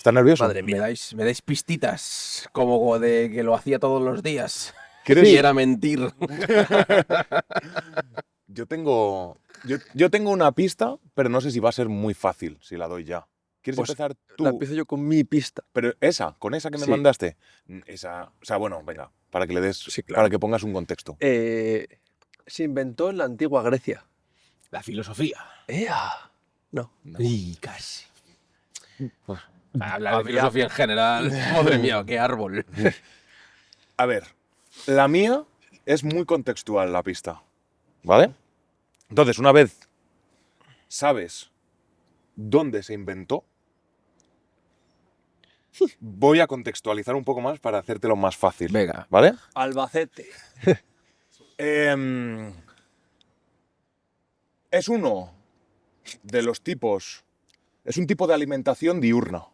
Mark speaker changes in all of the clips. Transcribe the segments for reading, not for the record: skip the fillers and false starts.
Speaker 1: ¿Estás nervioso?
Speaker 2: Madre mía.
Speaker 3: Me dais pistitas como de que lo hacía todos los días.
Speaker 1: ¿Quieres?
Speaker 3: Y era mentir.
Speaker 1: Yo tengo una pista, pero no sé si va a ser muy fácil si la doy ya. ¿Quieres
Speaker 2: Pues
Speaker 1: empezar tú?
Speaker 2: La empiezo yo con mi pista.
Speaker 1: Pero con esa que me
Speaker 2: Sí.
Speaker 1: mandaste. Esa, o sea, bueno, venga, para que le des,
Speaker 2: Sí, claro.
Speaker 1: para que pongas un contexto.
Speaker 2: Se inventó en la antigua Grecia.
Speaker 3: La filosofía.
Speaker 2: ¡Ea! No.
Speaker 3: Y casi. Hablar de
Speaker 2: Había-
Speaker 3: filosofía en general. Madre mía, qué árbol.
Speaker 1: A ver, la mía es muy contextual la pista, ¿vale? Entonces, una vez sabes dónde se inventó, voy a contextualizar un poco más para hacértelo más fácil.
Speaker 3: Venga.
Speaker 1: ¿Vale?
Speaker 2: Albacete.
Speaker 1: Es uno de los tipos. Es un tipo de alimentación diurna.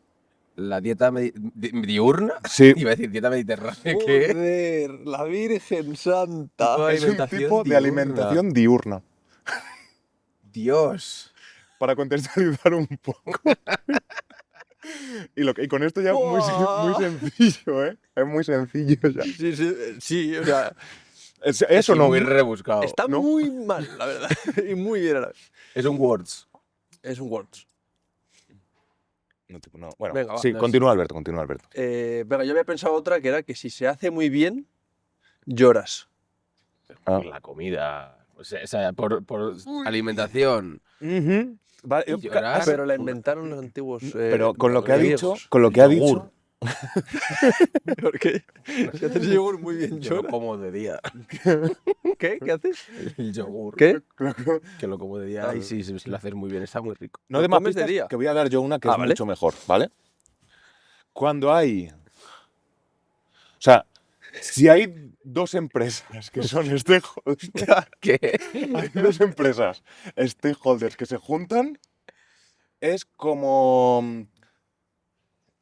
Speaker 3: La dieta diurna.
Speaker 1: Sí.
Speaker 3: Iba a decir dieta mediterránea. ¿Qué?
Speaker 2: Joder, la Virgen Santa.
Speaker 3: Ay,
Speaker 1: Es un
Speaker 3: alimentación
Speaker 1: tipo de
Speaker 3: diurna.
Speaker 1: alimentación diurna.
Speaker 3: Dios.
Speaker 1: Para contextualizar un poco. Y con esto ya muy sencillo, ¿eh? Es muy sencillo ya.
Speaker 2: Sí, o sea,
Speaker 1: Eso
Speaker 3: Sí,
Speaker 1: no.
Speaker 3: muy rebuscado.
Speaker 2: está
Speaker 1: ¿no?
Speaker 2: muy mal, la verdad. Y muy bien a la vez.
Speaker 3: Es un Words.
Speaker 2: Es un Words.
Speaker 1: No, bueno,
Speaker 2: Venga, va,
Speaker 1: sí,
Speaker 3: no
Speaker 1: continúa Alberto, continúa Alberto.
Speaker 2: Venga, yo había pensado otra que era que si se hace muy bien, lloras.
Speaker 1: Ah.
Speaker 3: Por la comida. O sea, por alimentación.
Speaker 1: Vale,
Speaker 3: ¿Y llorar?
Speaker 2: Pero la inventaron los antiguos.
Speaker 1: pero con lo que ha
Speaker 2: griegos.
Speaker 1: dicho, con lo que ha
Speaker 3: Yogur.
Speaker 1: dicho,
Speaker 2: ¿Por qué? Si haces yogur muy bien,
Speaker 3: Yo lo
Speaker 2: lloras.
Speaker 3: como de día.
Speaker 2: ¿Qué? ¿Qué haces?
Speaker 3: El yogur.
Speaker 2: ¿Qué?
Speaker 3: Que lo como de día. Ay, sí, si lo haces muy bien, está muy rico.
Speaker 1: no
Speaker 2: ¿Lo
Speaker 1: de más
Speaker 2: comes de
Speaker 1: pistas,
Speaker 2: día?
Speaker 1: que voy a dar yo una que
Speaker 2: Ah,
Speaker 1: es
Speaker 2: vale.
Speaker 1: mucho mejor, ¿vale? Cuando hay, o sea, si hay dos empresas que son stakeholders,
Speaker 3: ¿Qué?
Speaker 1: hay dos empresas stakeholders que se juntan, es como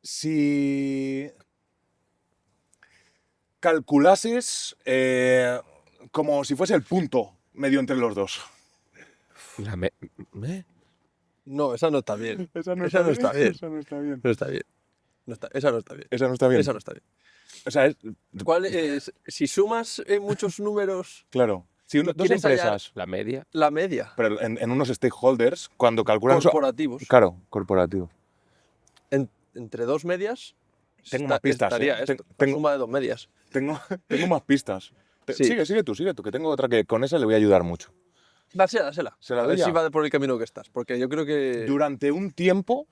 Speaker 1: si calculases como si fuese el punto medio entre los dos.
Speaker 2: No, esa no está bien.
Speaker 1: Esa no
Speaker 2: Esa no está bien.
Speaker 1: Esa no está bien.
Speaker 2: No está bien. Esa no está bien.
Speaker 1: Esa no está bien.
Speaker 2: Esa no está bien.
Speaker 1: O sea,
Speaker 2: ¿Cuál es? Si sumas muchos números,
Speaker 1: claro. Si dos
Speaker 2: ¿Quieres
Speaker 1: empresas,
Speaker 3: La media.
Speaker 2: la media.
Speaker 1: pero en unos stakeholders, cuando calculan eso.
Speaker 2: Corporativos.
Speaker 1: Claro, corporativo.
Speaker 2: Entre dos medias.
Speaker 1: Tengo más pistas,
Speaker 2: estaría
Speaker 1: ¿eh?
Speaker 2: esto,
Speaker 1: Tengo-
Speaker 2: suma de dos medias.
Speaker 1: Tengo más pistas.
Speaker 2: Sí.
Speaker 1: Sigue tú, que tengo otra que con esa le voy a ayudar mucho.
Speaker 2: Dásela.
Speaker 1: ¿Se la
Speaker 2: A
Speaker 1: doy
Speaker 2: ver
Speaker 1: ya?
Speaker 2: si va por el camino que estás. Porque yo creo que.
Speaker 1: Durante un tiempo,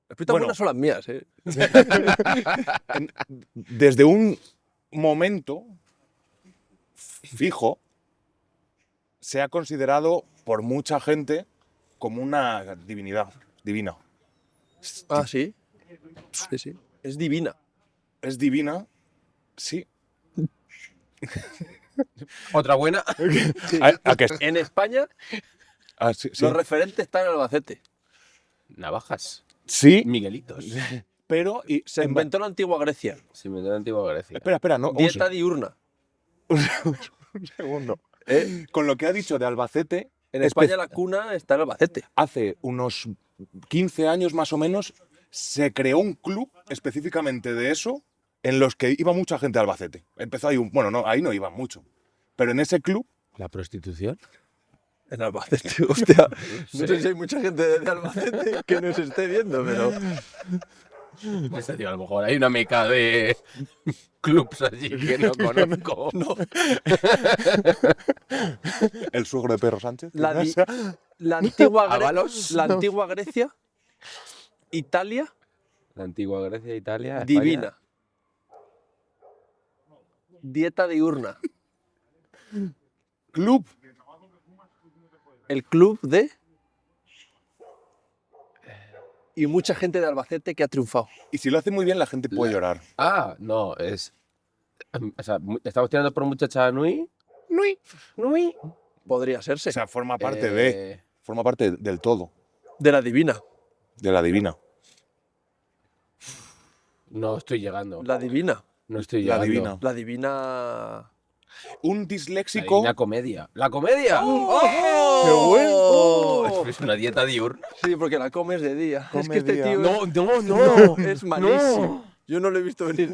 Speaker 2: Las pistas
Speaker 1: bueno.
Speaker 2: buenas son las mías, ¿eh?
Speaker 1: desde un momento fijo, se ha considerado por mucha gente como una divina.
Speaker 2: Ah, sí. Sí. Es divina.
Speaker 1: Es divina, sí.
Speaker 3: Otra buena.
Speaker 1: ¿A qué?
Speaker 2: En España,
Speaker 1: Sí,
Speaker 2: los referentes están en Albacete.
Speaker 3: Navajas.
Speaker 1: sí,
Speaker 3: Miguelitos.
Speaker 1: pero
Speaker 2: Se inventó en la antigua Grecia.
Speaker 3: Se inventó en la antigua Grecia.
Speaker 1: Espera, no,
Speaker 2: Dieta diurna.
Speaker 1: un segundo. Con lo que ha dicho de Albacete,
Speaker 2: En España la cuna está en Albacete.
Speaker 1: hace unos 15 años más o menos se creó un club específicamente de eso en los que iba mucha gente de Albacete. Empezó ahí bueno, no, ahí no iban mucho. Pero en ese club,
Speaker 3: ¿La prostitución?
Speaker 2: En Albacete, hostia. No sé si hay mucha gente de Albacete que nos esté viendo, pero.
Speaker 3: Este tío, a lo mejor hay una meca de clubs allí que no conozco.
Speaker 2: No.
Speaker 1: el suegro de Pedro Sánchez.
Speaker 2: La,
Speaker 1: ¿no?
Speaker 2: di-
Speaker 1: O sea,
Speaker 2: la antigua
Speaker 3: ¿Ábalos?
Speaker 2: la antigua Grecia, Italia,
Speaker 3: La antigua Grecia, Italia. España.
Speaker 2: divina. Dieta diurna.
Speaker 1: club.
Speaker 2: El club de. Y mucha gente de Albacete que ha triunfado.
Speaker 1: Y si lo hace muy bien, la gente puede llorar.
Speaker 3: Ah, no, es. O sea, estamos tirando por muchacha Nui. Nui.
Speaker 2: Podría serse.
Speaker 1: O sea, forma parte forma parte del todo,
Speaker 2: De la divina.
Speaker 1: de la divina.
Speaker 3: No estoy llegando.
Speaker 2: La divina.
Speaker 3: No estoy
Speaker 1: La
Speaker 3: llegando.
Speaker 1: divina.
Speaker 2: La divina.
Speaker 1: Un
Speaker 3: La
Speaker 1: disléxico.
Speaker 3: Divina Comedia. ¡La comedia!
Speaker 2: ¡Qué
Speaker 3: bueno! Es una dieta diurna.
Speaker 2: Sí, porque la comes de día. Es que este
Speaker 1: Comedia.
Speaker 2: tío
Speaker 3: No.
Speaker 2: es malísimo. Yo no lo he visto venir.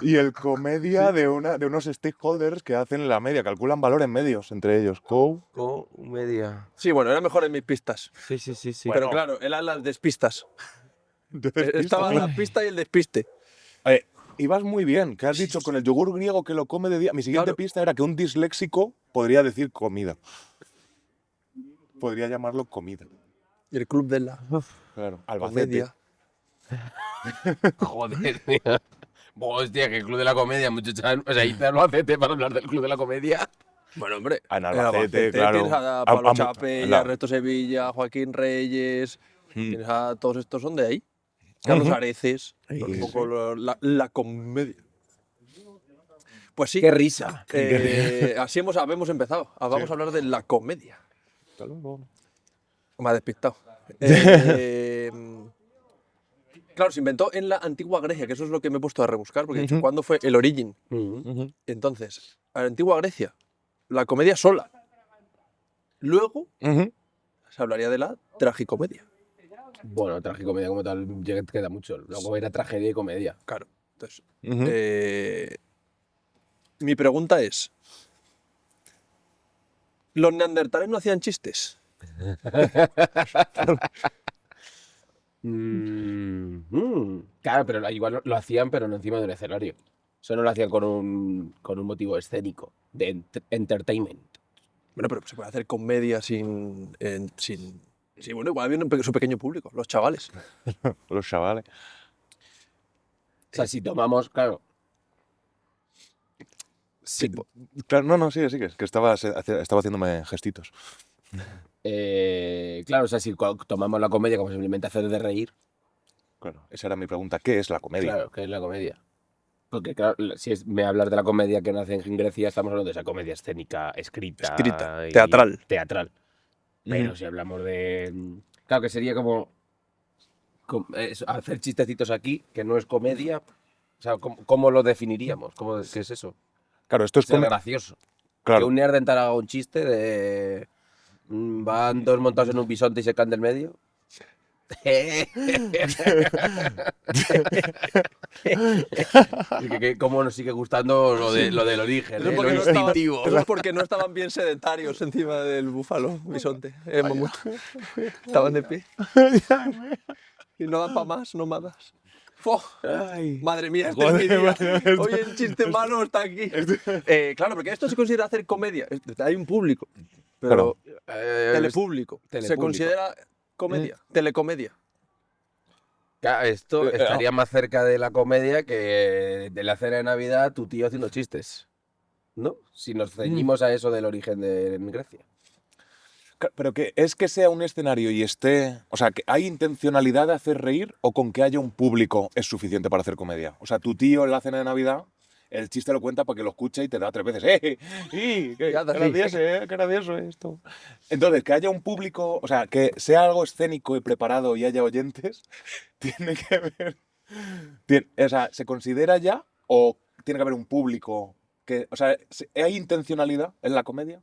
Speaker 1: Y el comedia de unos stakeholders que hacen la media, calculan valor en medios entre ellos.
Speaker 3: Comedia.
Speaker 2: Sí, bueno, era mejor en mis pistas.
Speaker 3: Sí.
Speaker 2: Pero claro, eran las despistas. Estaba la pista y el despiste.
Speaker 1: Ibas muy bien, que has dicho con el yogur griego que lo come de día. Mi siguiente
Speaker 2: Claro.
Speaker 1: pista era que un disléxico podría decir comida. Podría llamarlo comida.
Speaker 2: Y el club de la
Speaker 1: Claro, Albacete.
Speaker 2: comedia.
Speaker 3: Joder, tío. Hostia, que el Club de la Comedia, muchachos. O sea, hice Albacete para hablar del Club de la Comedia.
Speaker 2: Bueno, hombre.
Speaker 1: En Albacete, claro.
Speaker 2: Tienes a Pablo
Speaker 1: A-
Speaker 2: Chapella, Ernesto Sevilla, Joaquín Reyes. Tienes a todos estos son de ahí. Carlos Areces. Un poco la comedia. Pues sí.
Speaker 3: Qué risa.
Speaker 2: Así habemos empezado. Vamos a hablar de la comedia. Me ha despistado. Claro, se inventó en la antigua Grecia, que eso es lo que me he puesto a rebuscar, porque he dicho, ¿cuándo fue el origen? Entonces, a la antigua Grecia, la comedia sola. Luego se hablaría de la tragicomedia.
Speaker 3: Bueno, tragicomedia como tal queda mucho. Luego era tragedia y comedia.
Speaker 2: Claro. Entonces, mi pregunta es, ¿los neandertales no hacían chistes?
Speaker 3: Claro, pero igual lo hacían, pero no encima de un escenario. Eso no lo hacían con un motivo escénico, de entertainment.
Speaker 2: Bueno, pero se puede hacer comedia sin... Sí, bueno, igual había su pequeño público, los chavales.
Speaker 1: Los chavales.
Speaker 3: O sea, si tomamos, claro.
Speaker 1: Sí, claro, no, sigue, que estaba haciéndome gestitos.
Speaker 3: Claro, o sea, si tomamos la comedia como simplemente hacer de reír,
Speaker 1: Claro, esa era mi pregunta. ¿Qué es la comedia?
Speaker 3: claro, ¿qué es la comedia? Porque, claro, si me hablas de la comedia que nace en Grecia, estamos hablando de esa comedia escénica, escrita. Y
Speaker 2: teatral.
Speaker 3: Teatral. Pero si hablamos de. Claro, que sería como hacer chistecitos aquí, que no es comedia. O sea, ¿cómo lo definiríamos? ¿Qué es eso?
Speaker 1: Claro, esto es
Speaker 3: Ser
Speaker 1: comedia.
Speaker 3: gracioso. Que
Speaker 1: Claro,
Speaker 3: un neandertal haga un chiste de. Van dos montados en un bisonte y se caen del medio. ¿Cómo nos sigue gustando lo del origen?
Speaker 2: Eso,
Speaker 3: Lo
Speaker 2: porque
Speaker 3: instintivo.
Speaker 2: eso es porque no estaban bien sedentarios encima del búfalo, bisonte, mamut. Estaban de pie. Y no dan para más, no más. ¡Fo! Madre mía, este es mi día. Hoy el chiste malo está aquí. Claro, porque esto se considera hacer comedia. Hay un público, pero telepúblico. Se
Speaker 3: telepúblico.
Speaker 2: considera comedia, telecomedia.
Speaker 3: Claro, esto estaría más cerca de la comedia que de la cena de Navidad, tu tío haciendo chistes. ¿No? Si nos ceñimos a eso del origen de Grecia.
Speaker 1: pero que es que sea un escenario y esté. O sea, que hay intencionalidad de hacer reír o con que haya un público es suficiente para hacer comedia. O sea, tu tío en la cena de Navidad, el chiste lo cuenta para que lo escuche y te da 3 veces. ¡Qué gracioso esto! Entonces, que haya un público, o sea, que sea algo escénico y preparado y haya oyentes, tiene que ver. O sea, ¿se considera ya o tiene que haber un público? O sea, ¿hay intencionalidad en la comedia?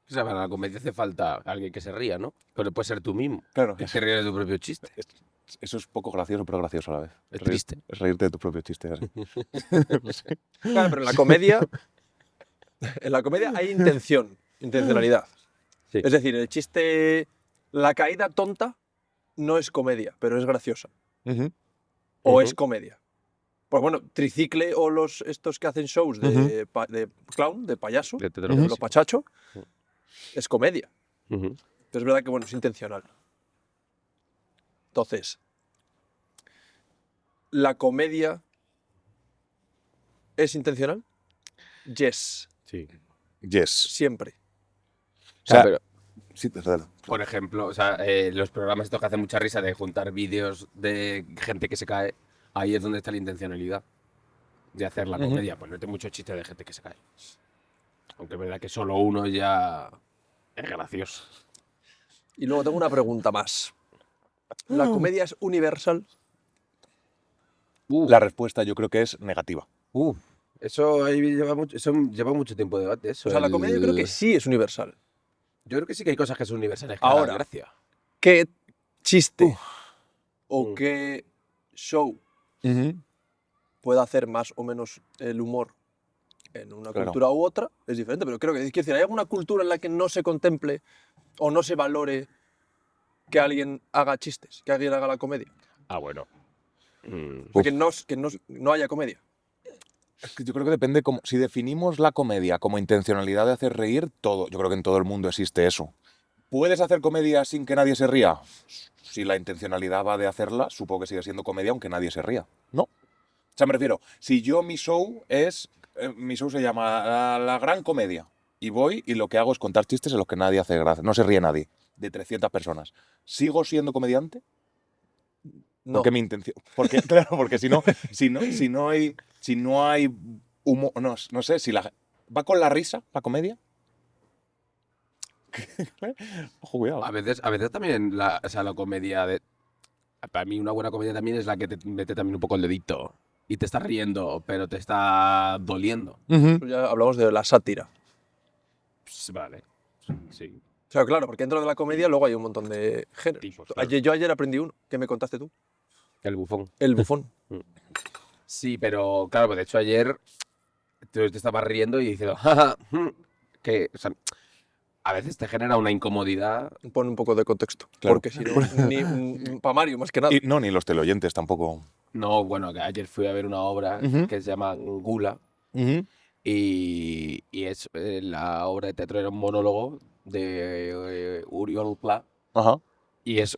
Speaker 3: O sea, para la comedia hace falta alguien que se ría, ¿no? Pero puede ser tú mismo.
Speaker 1: Claro.
Speaker 3: Que te ríes de tu propio chiste.
Speaker 1: Eso es poco gracioso, pero gracioso a la vez.
Speaker 3: Es triste.
Speaker 1: Es reírte de tus propios chistes. Así.
Speaker 2: Claro, pero en la comedia hay intencionalidad.
Speaker 3: Sí.
Speaker 2: Es decir, el chiste, la caída tonta no es comedia, pero es graciosa. O es comedia. Pues bueno, Tricicle o estos que hacen shows de clown, de payaso,
Speaker 3: De
Speaker 2: de los pachachos, es comedia. Pero es verdad que bueno, es intencional. Entonces, ¿la comedia es intencional? Yes,
Speaker 3: Sí.
Speaker 1: Yes.
Speaker 2: siempre.
Speaker 3: O sea,
Speaker 1: O sea,
Speaker 3: pero,
Speaker 1: Sí, dale.
Speaker 3: por ejemplo, o sea, los programas estos que hacen mucha risa de juntar vídeos de gente que se cae, ahí es donde está la intencionalidad de hacer la comedia. Ponerte mucho chiste de gente que se cae. Aunque es verdad que solo uno ya es gracioso.
Speaker 2: Y luego tengo una pregunta más. ¿La comedia es universal?
Speaker 1: La respuesta yo creo que es negativa.
Speaker 3: Eso ahí lleva mucho tiempo de debate. Eso,
Speaker 2: O sea, la comedia yo creo que sí es universal.
Speaker 3: Yo creo que sí que hay cosas que son universales. Que
Speaker 2: Ahora.
Speaker 3: dan gracia.
Speaker 2: ¿Qué chiste
Speaker 3: Mm.
Speaker 2: o qué show puede hacer más o menos el humor en una
Speaker 1: Claro.
Speaker 2: cultura u otra? Es diferente, pero creo que quiero decir, ¿hay alguna cultura en la que no se contemple o no se valore que alguien haga chistes, que alguien haga la comedia?
Speaker 3: Ah, bueno. Mm.
Speaker 2: O sea, que no haya comedia.
Speaker 1: Es que yo creo que depende, si definimos la comedia como intencionalidad de hacer reír, yo creo que en todo el mundo existe eso. ¿Puedes hacer comedia sin que nadie se ría? Si la intencionalidad va de hacerla, supongo que sigue siendo comedia aunque nadie se ría. ¿No? O sea, me refiero, si mi show se llama la Gran Comedia, y voy y lo que hago es contar chistes en los que nadie hace gracia, no se ríe nadie, de 300 personas. ¿Sigo siendo comediante?
Speaker 2: No.
Speaker 1: Porque mi intención. Porque, claro, porque si no hay humor. No sé, si ¿va con la risa, la comedia? Ojo, cuidado.
Speaker 3: A veces también la comedia para mí una buena comedia también es la que te mete también un poco el dedito y te está riendo, pero te está doliendo.
Speaker 2: Ya hablamos de la sátira.
Speaker 3: Pues, vale. Sí.
Speaker 2: O sea, claro, porque dentro de la comedia luego hay un montón de géneros.
Speaker 3: Tipos, claro.
Speaker 2: Yo ayer aprendí uno, que me contaste tú.
Speaker 3: El bufón.
Speaker 2: El bufón.
Speaker 3: Sí, pero claro, pues de hecho ayer te estabas riendo y diciendo, jaja, que, o sea, a veces te genera una incomodidad.
Speaker 2: Pon un poco de contexto.
Speaker 1: Claro.
Speaker 2: Porque si no, ni para Mario más que nada.
Speaker 1: Ni los teleoyentes tampoco.
Speaker 3: No, bueno, que ayer fui a ver una obra que se llama Gula y es la obra de teatro era un monólogo de Uriol Pla
Speaker 1: Ajá.
Speaker 3: y hace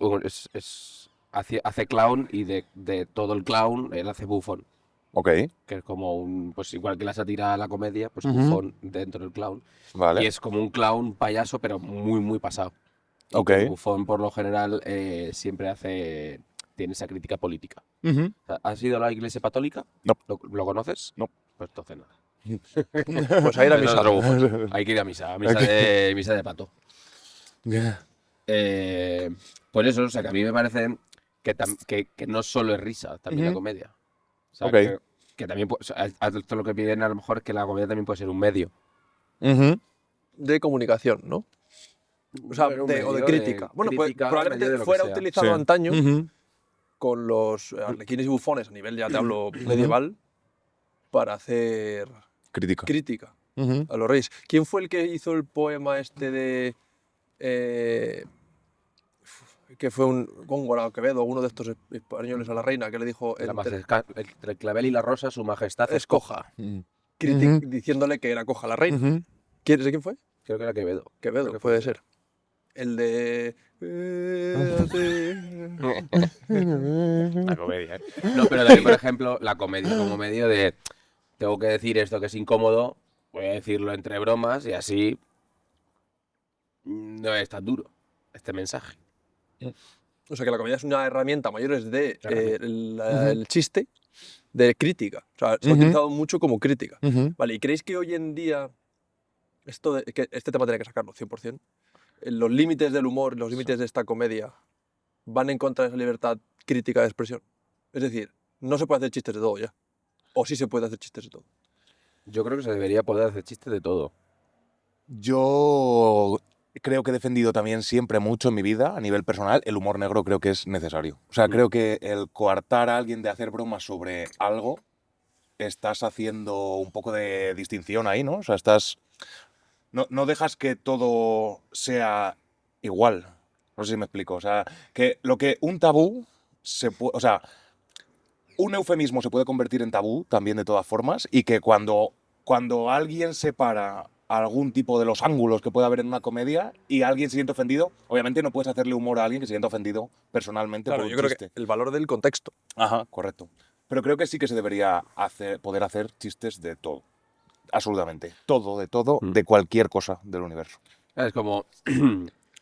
Speaker 3: clown y de todo el clown él hace bufón,
Speaker 1: Ok.
Speaker 3: que es como pues igual que la sátira a la comedia, pues bufón dentro del clown.
Speaker 1: Vale.
Speaker 3: Y es como un clown payaso, pero muy, muy pasado. Y
Speaker 1: Ok.
Speaker 3: que el bufón, por lo general, siempre tiene esa crítica política. O sea, ¿has ido a la iglesia católica?
Speaker 1: No.
Speaker 3: ¿Lo conoces?
Speaker 1: No.
Speaker 3: Pues entonces nada.
Speaker 2: Pues a ir a
Speaker 3: Es
Speaker 2: misa.
Speaker 3: otro bufón. Hay que ir a misa de pato. Pues eso, o sea, que a mí me parece que no solo es risa, también la comedia. O sea,
Speaker 1: Ok.
Speaker 3: que también, o sea, esto lo que piden a lo mejor es que la comedia también puede ser un medio.
Speaker 2: De comunicación, ¿no? O sea,
Speaker 3: Bueno, un
Speaker 2: o
Speaker 3: medio
Speaker 2: de crítica. Bueno, pues
Speaker 3: crítica,
Speaker 2: probablemente
Speaker 3: medio de lo que
Speaker 2: fuera
Speaker 3: sea.
Speaker 2: utilizado
Speaker 1: Sí.
Speaker 2: antaño con los arlequines y bufones a nivel, ya te hablo, medieval, para hacer
Speaker 1: Crítica.
Speaker 2: crítica a los reyes. ¿Quién fue el que hizo el poema este de... que fue un Góngora Quevedo, uno de estos españoles a la reina, que le dijo...
Speaker 3: Entre el clavel y la rosa, su majestad
Speaker 2: Es
Speaker 3: escoja.
Speaker 2: diciéndole que era coja la reina. ¿Quién fue?
Speaker 3: Creo que era Quevedo.
Speaker 2: Quevedo,
Speaker 3: Creo que
Speaker 2: puede
Speaker 3: fue.
Speaker 2: ser. El de...
Speaker 3: La comedia, ¿eh? No, pero también, por ejemplo, la comedia como medio de tengo que decir esto que es incómodo, voy a decirlo entre bromas y así no es tan duro este mensaje.
Speaker 2: O sea, que la comedia es una herramienta mayor de
Speaker 3: Herramienta.
Speaker 2: el chiste, de crítica. O sea, se ha utilizado mucho como crítica. Vale, ¿y creéis que hoy en día que este tema tiene que sacarlo 100%? Los límites del humor, los límites de esta comedia van en contra de esa libertad crítica de expresión. Es decir, no se puede hacer chistes de todo ya. O sí se puede hacer chistes de todo.
Speaker 3: Yo creo que se debería poder hacer chistes de todo.
Speaker 1: Yo creo que he defendido también siempre mucho en mi vida, a nivel personal, el humor negro creo que es necesario. O sea, creo que el coartar a alguien de hacer bromas sobre algo, estás haciendo un poco de distinción ahí, ¿no? O sea, no dejas que todo sea igual. No sé si me explico. O sea, que un tabú o sea, un eufemismo se puede convertir en tabú también de todas formas, y que cuando alguien separa algún tipo de los ángulos que puede haber en una comedia y alguien se siente ofendido, obviamente no puedes hacerle humor a alguien que se siente ofendido personalmente
Speaker 2: Claro,
Speaker 1: por un
Speaker 2: yo creo
Speaker 1: chiste.
Speaker 2: que el valor del contexto.
Speaker 1: Ajá, correcto. Pero creo que sí que se debería poder hacer chistes de todo. Absolutamente. Todo, de cualquier cosa del universo.
Speaker 3: Es como,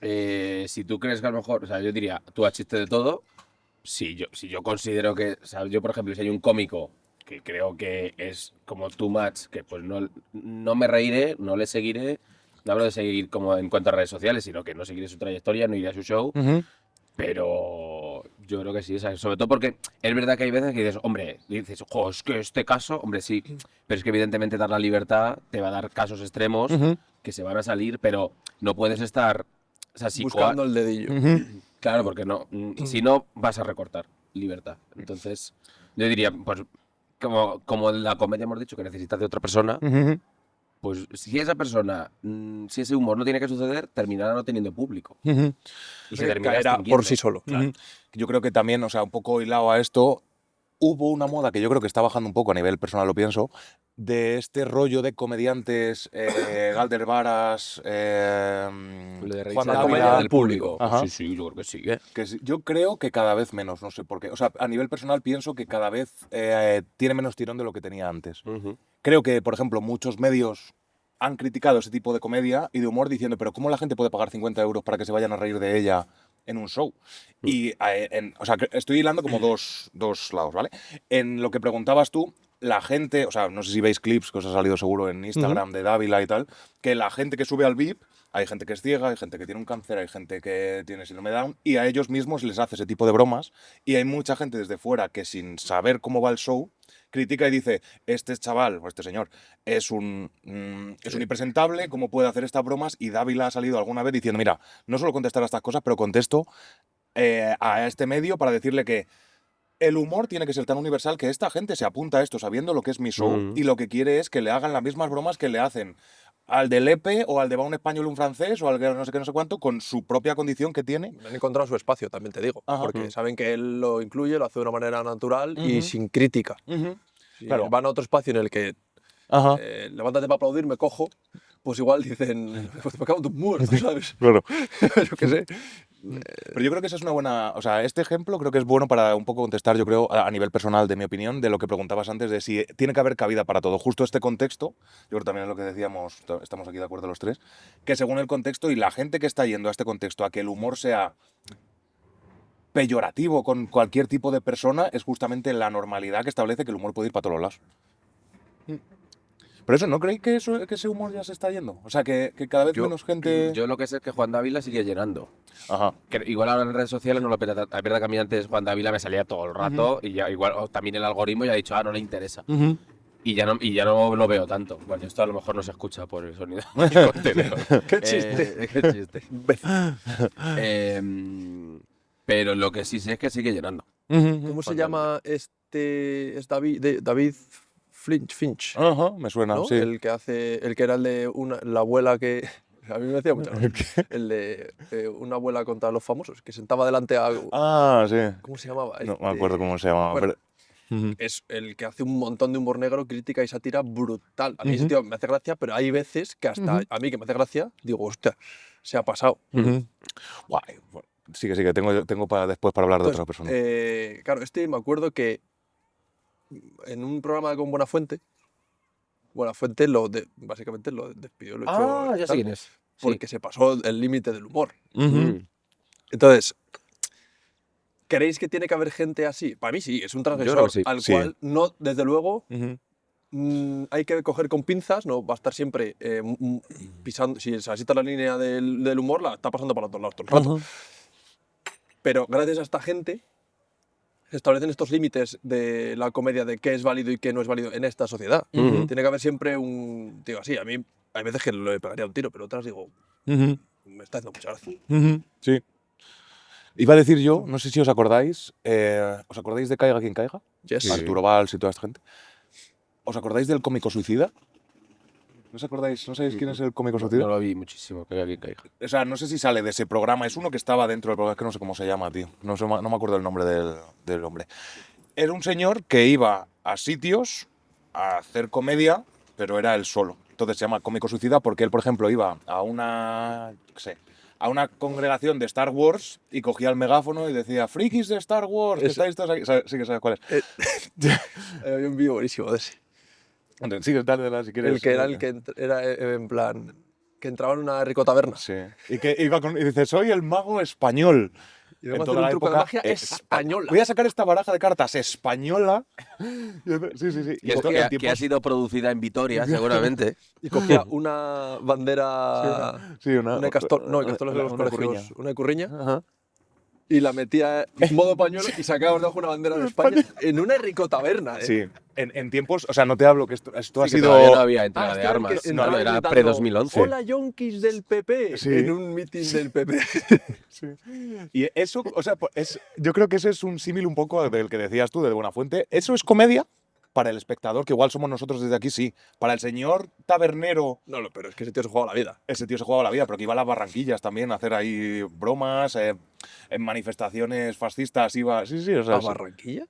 Speaker 3: si tú crees que a lo mejor, o sea, yo diría, tú haz chiste de todo, si yo considero que, o sea, yo por ejemplo, si hay un cómico que creo que es como too much, que pues no me reiré, no le seguiré, no hablo de seguir como en cuanto a redes sociales, sino que no seguiré su trayectoria, no iré a su show, pero Yo creo que sí, ¿sabes? Sobre todo porque es verdad que hay veces que dices, hombre, dices, jo, es que este caso, hombre, sí, pero es que evidentemente dar la libertad te va a dar casos extremos que se van a salir, pero no puedes estar, o sea, si
Speaker 2: Buscando el dedillo.
Speaker 3: claro, porque no, si no vas a recortar libertad. Entonces, yo diría, pues, como en la comedia hemos dicho que necesitas de otra persona, pues si esa persona, si ese humor no tiene que suceder, terminará no teniendo público. Y se terminará
Speaker 2: Caerá por
Speaker 3: extinguiendo.
Speaker 2: sí solo.
Speaker 1: Yo creo que también, o sea, un poco hilado a esto, hubo una moda que yo creo que está bajando un poco a nivel personal, lo pienso, de este rollo de comediantes, Galder Varas,
Speaker 3: Lo de reírse
Speaker 1: Juan
Speaker 3: de la
Speaker 1: Dávila,
Speaker 3: comedia del público.
Speaker 1: Ajá.
Speaker 3: Sí, sí, yo creo que sí.
Speaker 1: yo creo que cada vez menos, no sé por qué. O sea, a nivel personal pienso que cada vez tiene menos tirón de lo que tenía antes. Creo que, por ejemplo, muchos medios han criticado ese tipo de comedia y de humor diciendo, pero ¿cómo la gente puede pagar 50 euros para que se vayan a reír de ella en un show? Y, o sea, estoy hilando como dos lados, ¿vale? En lo que preguntabas tú, la gente, o sea, no sé si veis clips que os ha salido seguro en Instagram de Dávila y tal, que la gente que sube al VIP, hay gente que es ciega, hay gente que tiene un cáncer, hay gente que tiene síndrome de Down, y a ellos mismos les hace ese tipo de bromas, y hay mucha gente desde fuera que sin saber cómo va el show, critica y dice, este chaval, o este señor, es un impresentable, ¿cómo puede hacer estas bromas? Y Dávila ha salido alguna vez diciendo, mira, no solo contestar a estas cosas, pero contesto a este medio para decirle que el humor tiene que ser tan universal que esta gente se apunta a esto sabiendo lo que es mi show y lo que quiere es que le hagan las mismas bromas que le hacen al de Lepe o al de va un español y un francés o al de no sé qué, no sé cuánto, con su propia condición que tiene.
Speaker 2: Han encontrado su espacio, también te digo.
Speaker 1: Ajá.
Speaker 2: Porque saben que él lo incluye, lo hace de una manera natural y sin crítica. Si
Speaker 1: Claro.
Speaker 2: van a otro espacio en el que
Speaker 1: Ajá.
Speaker 2: levántate para aplaudir, me cojo, pues igual dicen, pues me cago en tus muertos, ¿sabes?
Speaker 1: Claro.
Speaker 2: Yo qué sé.
Speaker 1: Pero yo creo que esa es una buena. O sea, este ejemplo creo que es bueno para un poco contestar, yo creo, a nivel personal, de mi opinión, de lo que preguntabas antes, de si tiene que haber cabida para todo. Justo este contexto, yo creo también es lo que decíamos, estamos aquí de acuerdo los tres, que según el contexto y la gente que está yendo a este contexto, a que el humor sea peyorativo con cualquier tipo de persona, es justamente la normalidad que establece que el humor puede ir para todos los lados. Pero eso, ¿no creéis que ese humor ya se está yendo? O sea, que cada vez menos gente.
Speaker 3: Yo lo que sé es que Juan Dávila sigue llenando.
Speaker 1: Ajá.
Speaker 3: Que igual ahora en redes sociales no lo peta tanto. Es verdad que a mí antes Juan Dávila me salía todo el rato y ya igual también el algoritmo ya ha dicho, no le interesa. Y ya no lo veo tanto. Bueno, esto a lo mejor no se escucha por el sonido del contenedor.
Speaker 2: ¡Qué chiste!
Speaker 3: Qué chiste. Pero lo que sí sé es que sigue llenando.
Speaker 2: ¿Cómo se llama este? Es David Finch.
Speaker 1: Ajá, me suena,
Speaker 2: ¿No?
Speaker 1: sí.
Speaker 2: El que era el de la abuela que. A mí me hacía mucha gracia. El de una abuela contra los famosos, que sentaba delante a.
Speaker 1: Ah, sí.
Speaker 2: ¿Cómo se llamaba?
Speaker 1: No me acuerdo cómo se llamaba.
Speaker 2: Bueno,
Speaker 1: pero...
Speaker 2: es el que hace un montón de humor negro, crítica y sátira brutal. A mí ese tío me hace gracia, pero hay veces que hasta a mí que me hace gracia, digo, hostia, se ha pasado.
Speaker 1: Guay. Sigue. Tengo para después para hablar de otra persona.
Speaker 2: Claro, me acuerdo que en un programa con Buenafuente básicamente lo despidió, lo echó,
Speaker 3: Ya sé
Speaker 2: tal,
Speaker 3: quién es.
Speaker 2: porque se pasó el límite del humor. Entonces, ¿creéis que tiene que haber gente así? Para mí sí, es un transgresor
Speaker 3: sí.
Speaker 2: al
Speaker 1: Sí.
Speaker 2: cual no, desde luego, hay que coger con pinzas, no va a estar siempre pisando, si se asista la línea del humor, la está pasando para todos lados todo el rato. Pero gracias a esta gente se establecen estos límites de la comedia de qué es válido y qué no es válido en esta sociedad. Tiene que haber siempre un tío así. A mí hay veces que le pegaría un tiro, pero otras digo, me está haciendo mucha gracia.
Speaker 1: Sí. Iba a decir yo, no sé si os acordáis de Caiga quien caiga?
Speaker 2: Yes.
Speaker 3: Sí.
Speaker 1: Arturo Valls y toda esta gente. ¿Os acordáis del cómico suicida? ¿No os acordáis? ¿No sabéis quién es el cómico suicida?
Speaker 3: No lo vi muchísimo, que alguien caiga.
Speaker 1: O sea, no sé si sale de ese programa. Es uno que estaba dentro del programa, es que no sé cómo se llama, tío. No me acuerdo el nombre del hombre. Era un señor que iba a sitios a hacer comedia, pero era él solo. Entonces se llama cómico suicida porque él, por ejemplo, iba a una congregación de Star Wars y cogía el megáfono y decía frikis de Star Wars, que estáis todos aquí. Sí que sabes cuál es.
Speaker 2: Había un vídeo buenísimo de ese.
Speaker 1: Sí, dale, si quieres.
Speaker 2: El que era en plan, que entraba en una ricotaverna.
Speaker 1: Sí. Y que iba y dice, soy el mago español.
Speaker 2: Y vengo a
Speaker 1: En
Speaker 2: hacer
Speaker 1: toda
Speaker 2: un
Speaker 1: la
Speaker 2: truco de
Speaker 1: época
Speaker 2: magia española.
Speaker 1: Voy a sacar esta baraja de cartas española. Sí.
Speaker 3: Y esto que ha sido producida en Vitoria, seguramente.
Speaker 2: Y cogía una bandera.
Speaker 1: Sí,
Speaker 2: una de Castor. No, de Castor es de los
Speaker 1: una
Speaker 2: colegios.
Speaker 1: curriña.
Speaker 2: Una de Curriña.
Speaker 1: Ajá.
Speaker 2: y la metía en modo pañuelo y sacaba debajo una bandera de España en una rico taberna, ¿eh?
Speaker 1: Sí, en tiempos, o sea, no te hablo que esto ha
Speaker 3: Sí, que
Speaker 1: sido...
Speaker 3: todavía no había entrega de
Speaker 2: estaban
Speaker 3: armas.
Speaker 2: que
Speaker 3: No,
Speaker 2: entraban
Speaker 3: era
Speaker 2: gritando,
Speaker 3: pre-2011.
Speaker 2: Hola, yonkis del PP,
Speaker 1: Sí.
Speaker 2: en un mitin del PP.
Speaker 1: Y eso, o sea, yo creo que ese es un símil un poco del que decías tú, de Buenafuente. Eso es comedia para el espectador, que igual somos nosotros desde aquí, sí. Para el señor tabernero,
Speaker 2: No, pero es que ese tío se juega la vida.
Speaker 1: ese tío se jugaba la vida, pero que iba a las Barranquillas también a hacer ahí bromas, en manifestaciones fascistas iba... Sí, sí, o sea,
Speaker 2: ¿A Barranquilla?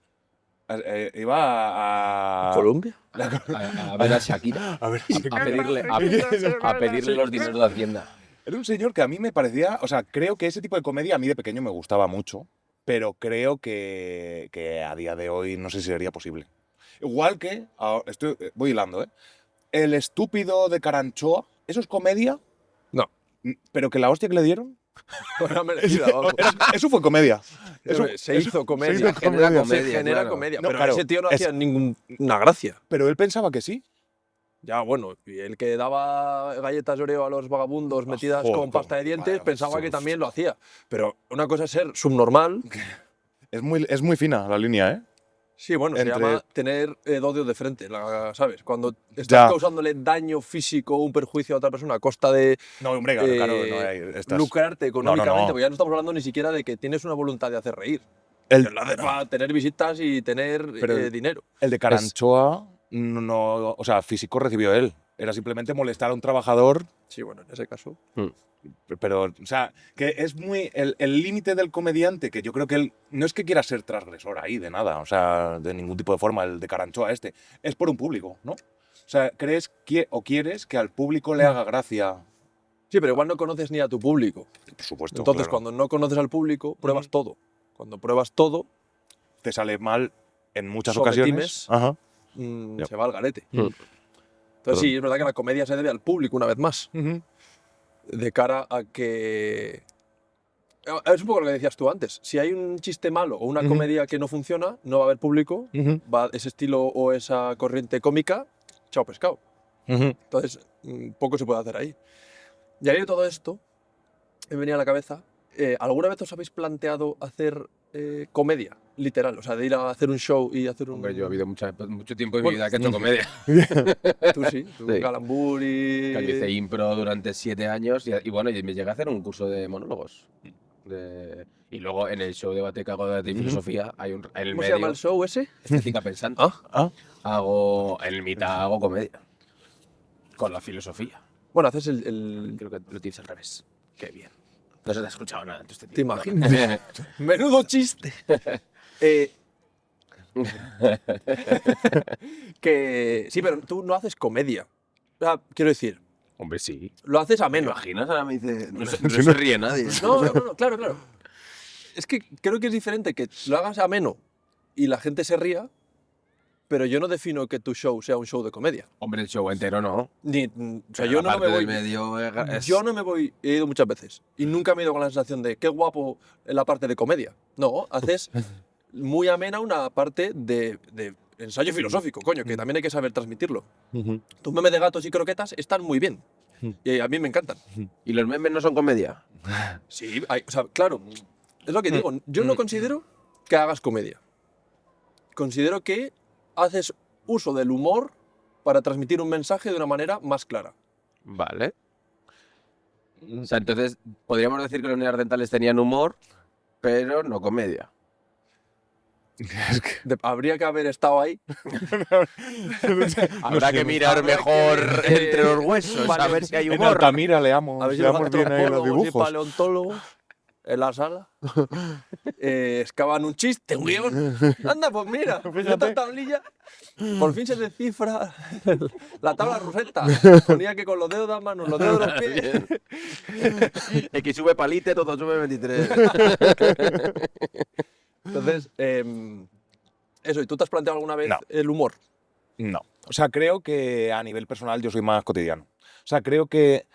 Speaker 1: iba a...
Speaker 2: ¿Colombia?
Speaker 3: A ver a Shakira.
Speaker 1: A ver,
Speaker 3: A pedirle los dineros de Hacienda.
Speaker 1: era un señor que a mí me parecía, o sea, creo que ese tipo de comedia a mí de pequeño me gustaba mucho, pero creo que a día de hoy no sé si sería posible. Igual que, voy hilando, ¿eh? El estúpido de Caranchoa, ¿eso es comedia?
Speaker 2: No.
Speaker 1: Pero que la hostia que le dieron,
Speaker 2: Era merecida, vamos.
Speaker 1: eso fue comedia.
Speaker 2: Se hizo comedia.
Speaker 1: se hizo comedia.
Speaker 2: Se genera
Speaker 3: claro.
Speaker 2: comedia.
Speaker 1: No,
Speaker 2: Pero
Speaker 1: claro,
Speaker 2: ese tío no
Speaker 1: es-
Speaker 2: hacía ninguna gracia.
Speaker 1: Pero él pensaba que sí.
Speaker 2: Ya, bueno, y el que daba galletas Oreo a los vagabundos metidas
Speaker 1: joder,
Speaker 2: con pasta de dientes
Speaker 1: vaya,
Speaker 2: pensaba
Speaker 1: sí,
Speaker 2: que también lo hacía. Pero una cosa es ser subnormal.
Speaker 1: Es muy fina la línea, ¿eh?
Speaker 2: Sí, bueno, se
Speaker 1: Entre-
Speaker 2: llama tener dos de frente, ¿sabes? Cuando estás
Speaker 1: Ya.
Speaker 2: causándole daño físico o un perjuicio a otra persona a costa de
Speaker 1: No, hombre, claro, no hay... estas-
Speaker 2: lucrarte económicamente,
Speaker 1: no.
Speaker 2: pues ya no estamos hablando ni siquiera de que tienes una voluntad de hacer reír.
Speaker 1: El,
Speaker 2: Que lo haces para tener visitas y tener
Speaker 1: Pero-
Speaker 2: dinero.
Speaker 1: el de Caranchoa, no, o sea, físico recibió él. Era simplemente molestar a un trabajador.
Speaker 2: Sí, bueno, en ese caso.
Speaker 1: Pero, o sea, que es muy. El límite del comediante, que yo creo que él. No es que quiera ser transgresor ahí, de nada, o sea, de ningún tipo de forma, el de Caranchoa este. Es por un público, ¿no? O sea, ¿crees o quieres que al público le haga gracia?
Speaker 2: Sí, pero igual no conoces ni a tu público.
Speaker 1: Por supuesto.
Speaker 2: Entonces,
Speaker 1: claro.
Speaker 2: cuando no conoces al público, pruebas todo. Cuando pruebas todo,
Speaker 1: Te sale mal en muchas
Speaker 2: Sometimes.
Speaker 1: ocasiones. Ajá.
Speaker 2: se va al garete.
Speaker 3: Mm.
Speaker 2: Entonces, sí, es verdad que la comedia se debe al público una vez más.
Speaker 1: Ujú.
Speaker 2: De cara a que. Es un poco lo que decías tú antes. Si hay un chiste malo o una comedia que no funciona, no va a haber público,
Speaker 1: Ujú.
Speaker 2: va ese estilo o esa corriente cómica, chao pescado.
Speaker 1: Ujú.
Speaker 2: Entonces, poco se puede hacer ahí. Y ahí de todo esto, me venía a la cabeza, ¿alguna vez os habéis planteado hacer comedia, literal? O sea, de ir a hacer un show y hacer un...
Speaker 3: Hombre, yo he habido mucho tiempo en
Speaker 2: Bueno,
Speaker 3: mi vida que he hecho comedia.
Speaker 2: Tú sí, tú
Speaker 3: Sí.
Speaker 2: calambur y...
Speaker 3: Que yo hice impro durante 7 años y bueno, y me llegué a hacer un curso de monólogos. Y luego en el show de Bate Cago de Filosofía hay en el
Speaker 2: ¿Cómo se llama
Speaker 3: medio
Speaker 2: el show ese?
Speaker 3: Estética Pensante.
Speaker 1: Ah,
Speaker 3: En el mitad hago comedia. Con la filosofía.
Speaker 2: Bueno, haces
Speaker 3: Creo que lo tienes al revés. Qué bien. No se te ha escuchado nada. Entonces
Speaker 2: ¿Te imaginas? Menudo chiste. Que sí, pero tú no haces comedia. O sea, quiero decir,
Speaker 3: Hombre, sí.
Speaker 2: lo haces
Speaker 3: ¿Te
Speaker 2: ameno.
Speaker 3: imaginas? Ahora me dice. No se ríe nadie.
Speaker 2: No, claro, claro. Es que creo que es diferente que lo hagas ameno y la gente se ría, pero yo no defino que tu show sea un show de comedia.
Speaker 3: Hombre, el show entero no.
Speaker 2: O sea,
Speaker 3: Pero
Speaker 2: yo
Speaker 3: la
Speaker 2: no me
Speaker 3: parte
Speaker 2: voy.
Speaker 3: del medio
Speaker 2: Yo no me voy, he ido muchas veces y nunca me he ido con la sensación de qué guapo en la parte de comedia. No, haces muy amena una parte de ensayo filosófico, coño, que también hay que saber transmitirlo. Tus memes de gatos y croquetas están muy bien y a mí me encantan.
Speaker 3: ¿Y los memes no son comedia?
Speaker 2: Sí, o sea, claro, es lo que digo. Yo no considero que hagas comedia. Considero que haces uso del humor para transmitir un mensaje de una manera más clara.
Speaker 3: Vale. O sea, entonces podríamos decir que los neandertales tenían humor, pero no comedia.
Speaker 2: Habría que haber estado ahí.
Speaker 3: Habrá que mirar
Speaker 2: habrá
Speaker 3: mejor
Speaker 2: que-
Speaker 3: entre los huesos a ver si hay
Speaker 1: en
Speaker 3: humor.
Speaker 1: Altamira leamos,
Speaker 2: A ver si
Speaker 1: leamos
Speaker 2: los
Speaker 1: bien ahí los
Speaker 2: antropólogos y
Speaker 1: dibujos.
Speaker 2: paleontólogos en la sala excavan un chiste, un guión. Anda, pues mira, esta tablilla. Por fin se descifra la tabla Rosetta. Ponía que con los dedos de las manos, los dedos de los pies.
Speaker 3: El que sube palite, todo sube 23.
Speaker 2: Entonces, eso, ¿y tú te has planteado alguna vez
Speaker 1: No.
Speaker 2: el humor?
Speaker 1: No. O sea, creo que a nivel personal yo soy más cotidiano. O sea, creo que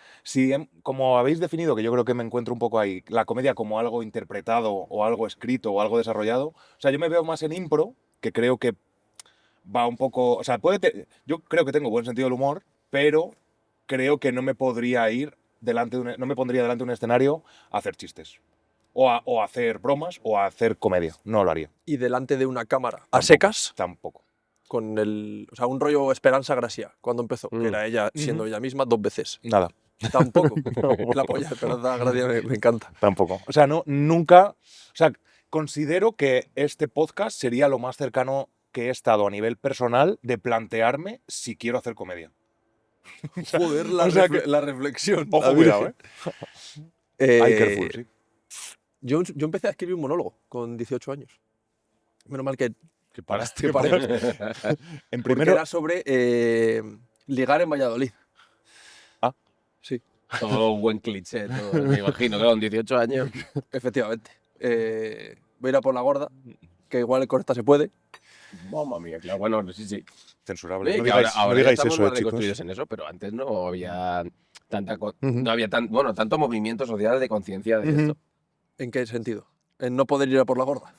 Speaker 1: como habéis definido, que yo creo que me encuentro un poco ahí, la comedia como algo interpretado o algo escrito o algo desarrollado, o sea, yo me veo más en impro, que creo que va un poco, o sea, yo creo que tengo buen sentido del humor, pero creo que no me podría ir no me pondría delante de un escenario a hacer chistes. O a hacer bromas o a hacer comedia. No lo haría.
Speaker 2: Y delante de una cámara, a secas,
Speaker 1: Tampoco.
Speaker 2: con o sea, un rollo Esperanza Gracia, cuando empezó, que era ella siendo ella misma 2 veces.
Speaker 1: Nada.
Speaker 2: Tampoco. La polla, Esperanza Gracia me encanta.
Speaker 1: Tampoco. O sea, nunca. O sea, considero que este podcast sería lo más cercano que he estado a nivel personal de plantearme si quiero hacer comedia.
Speaker 2: Joder, la reflexión.
Speaker 1: Ojo,
Speaker 2: la
Speaker 1: cuidado,
Speaker 2: virgen.
Speaker 1: Ay, careful, sí.
Speaker 2: Yo empecé a escribir un monólogo con 18 años. Menos mal que
Speaker 1: paraste.
Speaker 2: paré.
Speaker 1: En
Speaker 2: Porque
Speaker 1: primero.
Speaker 2: era sobre ligar en Valladolid.
Speaker 1: Ah.
Speaker 2: Sí,
Speaker 3: Todo un buen cliché, todo, me imagino, que con 18 años.
Speaker 2: efectivamente. Voy a ir a por la gorda, que igual con esta se puede.
Speaker 3: Mamma mía, claro, bueno, sí.
Speaker 1: Censurable.
Speaker 3: Sí,
Speaker 1: No
Speaker 3: que
Speaker 1: digáis,
Speaker 3: ahora
Speaker 1: no digáis
Speaker 3: estamos
Speaker 1: eso,
Speaker 3: más
Speaker 1: chicos.
Speaker 3: reconstruidos en eso, pero antes no había tanto movimiento social de conciencia de esto.
Speaker 2: ¿En qué sentido? En no poder ir a por la gorda.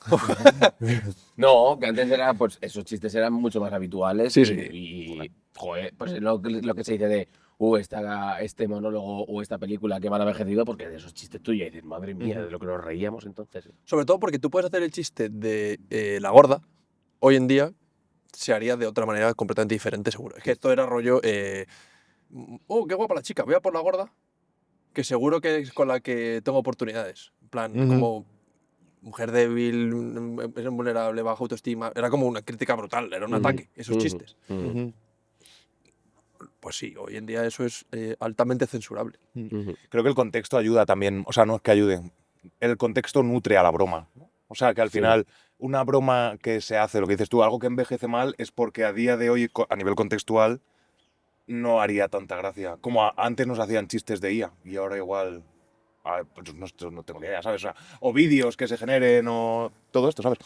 Speaker 3: No, que antes era, pues esos chistes eran mucho más habituales.
Speaker 2: Sí,
Speaker 3: y joder, pues es lo que se dice de este monólogo o esta película que mal envejecido, porque de esos chistes tú ya dices, madre mía, de lo que nos reíamos entonces.
Speaker 2: Sobre todo porque tú puedes hacer el chiste de la gorda, hoy en día se haría de otra manera completamente diferente, seguro. Es que esto era rollo, oh, qué guapa la chica, voy a por la gorda, que seguro que es con la que tengo oportunidades. En plan, como mujer débil, es vulnerable, baja autoestima. Era como una crítica brutal, era un ataque, esos chistes. Pues sí, hoy en día eso es altamente censurable.
Speaker 1: Creo que el contexto ayuda también. O sea, no es que ayude. El contexto nutre a la broma, ¿no? O sea, que al final una broma que se hace, lo que dices tú, algo que envejece mal, es porque a día de hoy, a nivel contextual, no haría tanta gracia. Como antes nos hacían chistes de IA y ahora igual. Pues no tengo ni idea, ¿sabes? O vídeos que se generen o todo esto, ¿sabes?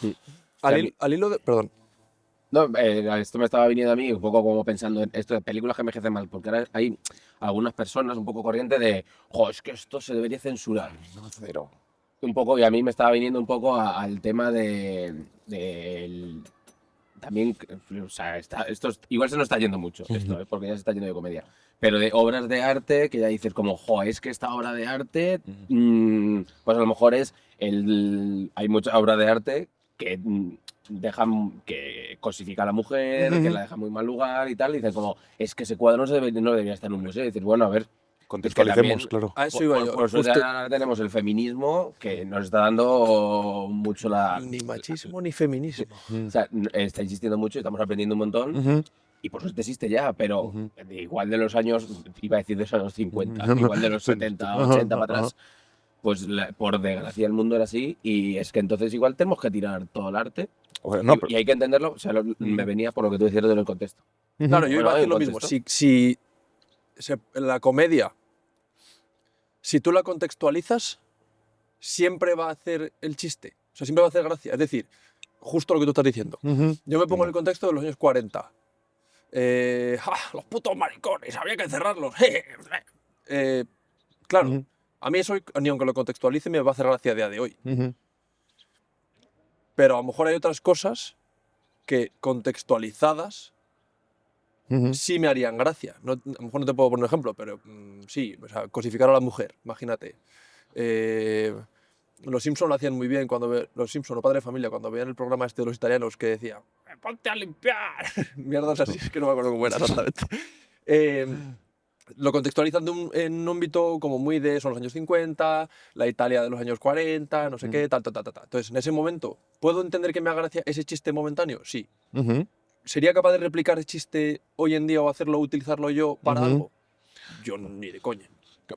Speaker 2: Al hilo de. Perdón.
Speaker 3: No, esto me estaba viniendo a mí un poco como pensando en esto de películas que envejecen mal, porque ahora hay algunas personas un poco corrientes de, es que esto se debería censurar. No, cero. Un poco, y a mí me estaba viniendo un poco al tema también, o sea, igual se nos está yendo mucho esto, porque ya se está yendo de comedia. Pero de obras de arte que ya dices como, es que esta obra de arte, pues a lo mejor hay mucha obra de arte que dejan, que cosifica a la mujer, que la deja en muy mal lugar y tal, y dicen como, es que ese cuadro no debería estar en un museo. Y dices, bueno, a ver,
Speaker 1: Contextualicemos, claro.
Speaker 2: A eso iba yo.
Speaker 3: por eso ya tenemos el feminismo que nos está dando mucho
Speaker 2: Ni machismo ni feminismo.
Speaker 3: O sea, está existiendo mucho, estamos aprendiendo un montón. Y por suerte existe ya, pero igual de los años, iba a decir de los años 50, igual de los 70, 80 para atrás, pues por desgracia el mundo era así y es que entonces igual tenemos que tirar todo el arte y hay que entenderlo, o sea, me venía por lo que tú decías del contexto.
Speaker 2: Claro, yo iba a decir lo mismo. Si la comedia, si tú la contextualizas, siempre va a hacer el chiste. O sea, siempre va a hacer gracia. Es decir, justo lo que tú estás diciendo. Yo me pongo en el contexto de los años 40. Los putos maricones, había que encerrarlos. Claro, a mí eso, ni aunque lo contextualice, me va a hacer gracia a día de hoy. Pero a lo mejor hay otras cosas que contextualizadas sí me harían gracia. No, a lo mejor no te puedo poner un ejemplo, pero sí, o sea, cosificar a la mujer, imagínate. Los Simpson lo hacían muy bien los Simpson o Padre de Familia, cuando veían el programa este de los italianos que decía ¡ponte a limpiar! Mierdas así, es que no me acuerdo cómo era exactamente. Lo contextualizan en un ámbito como muy son los años 50, la Italia de los años 40, no sé qué, tal. Entonces, en ese momento, ¿puedo entender que me haga gracia ese chiste momentáneo? Sí. ¿Sería capaz de replicar el chiste hoy en día o utilizarlo yo para algo? Yo ni de coña.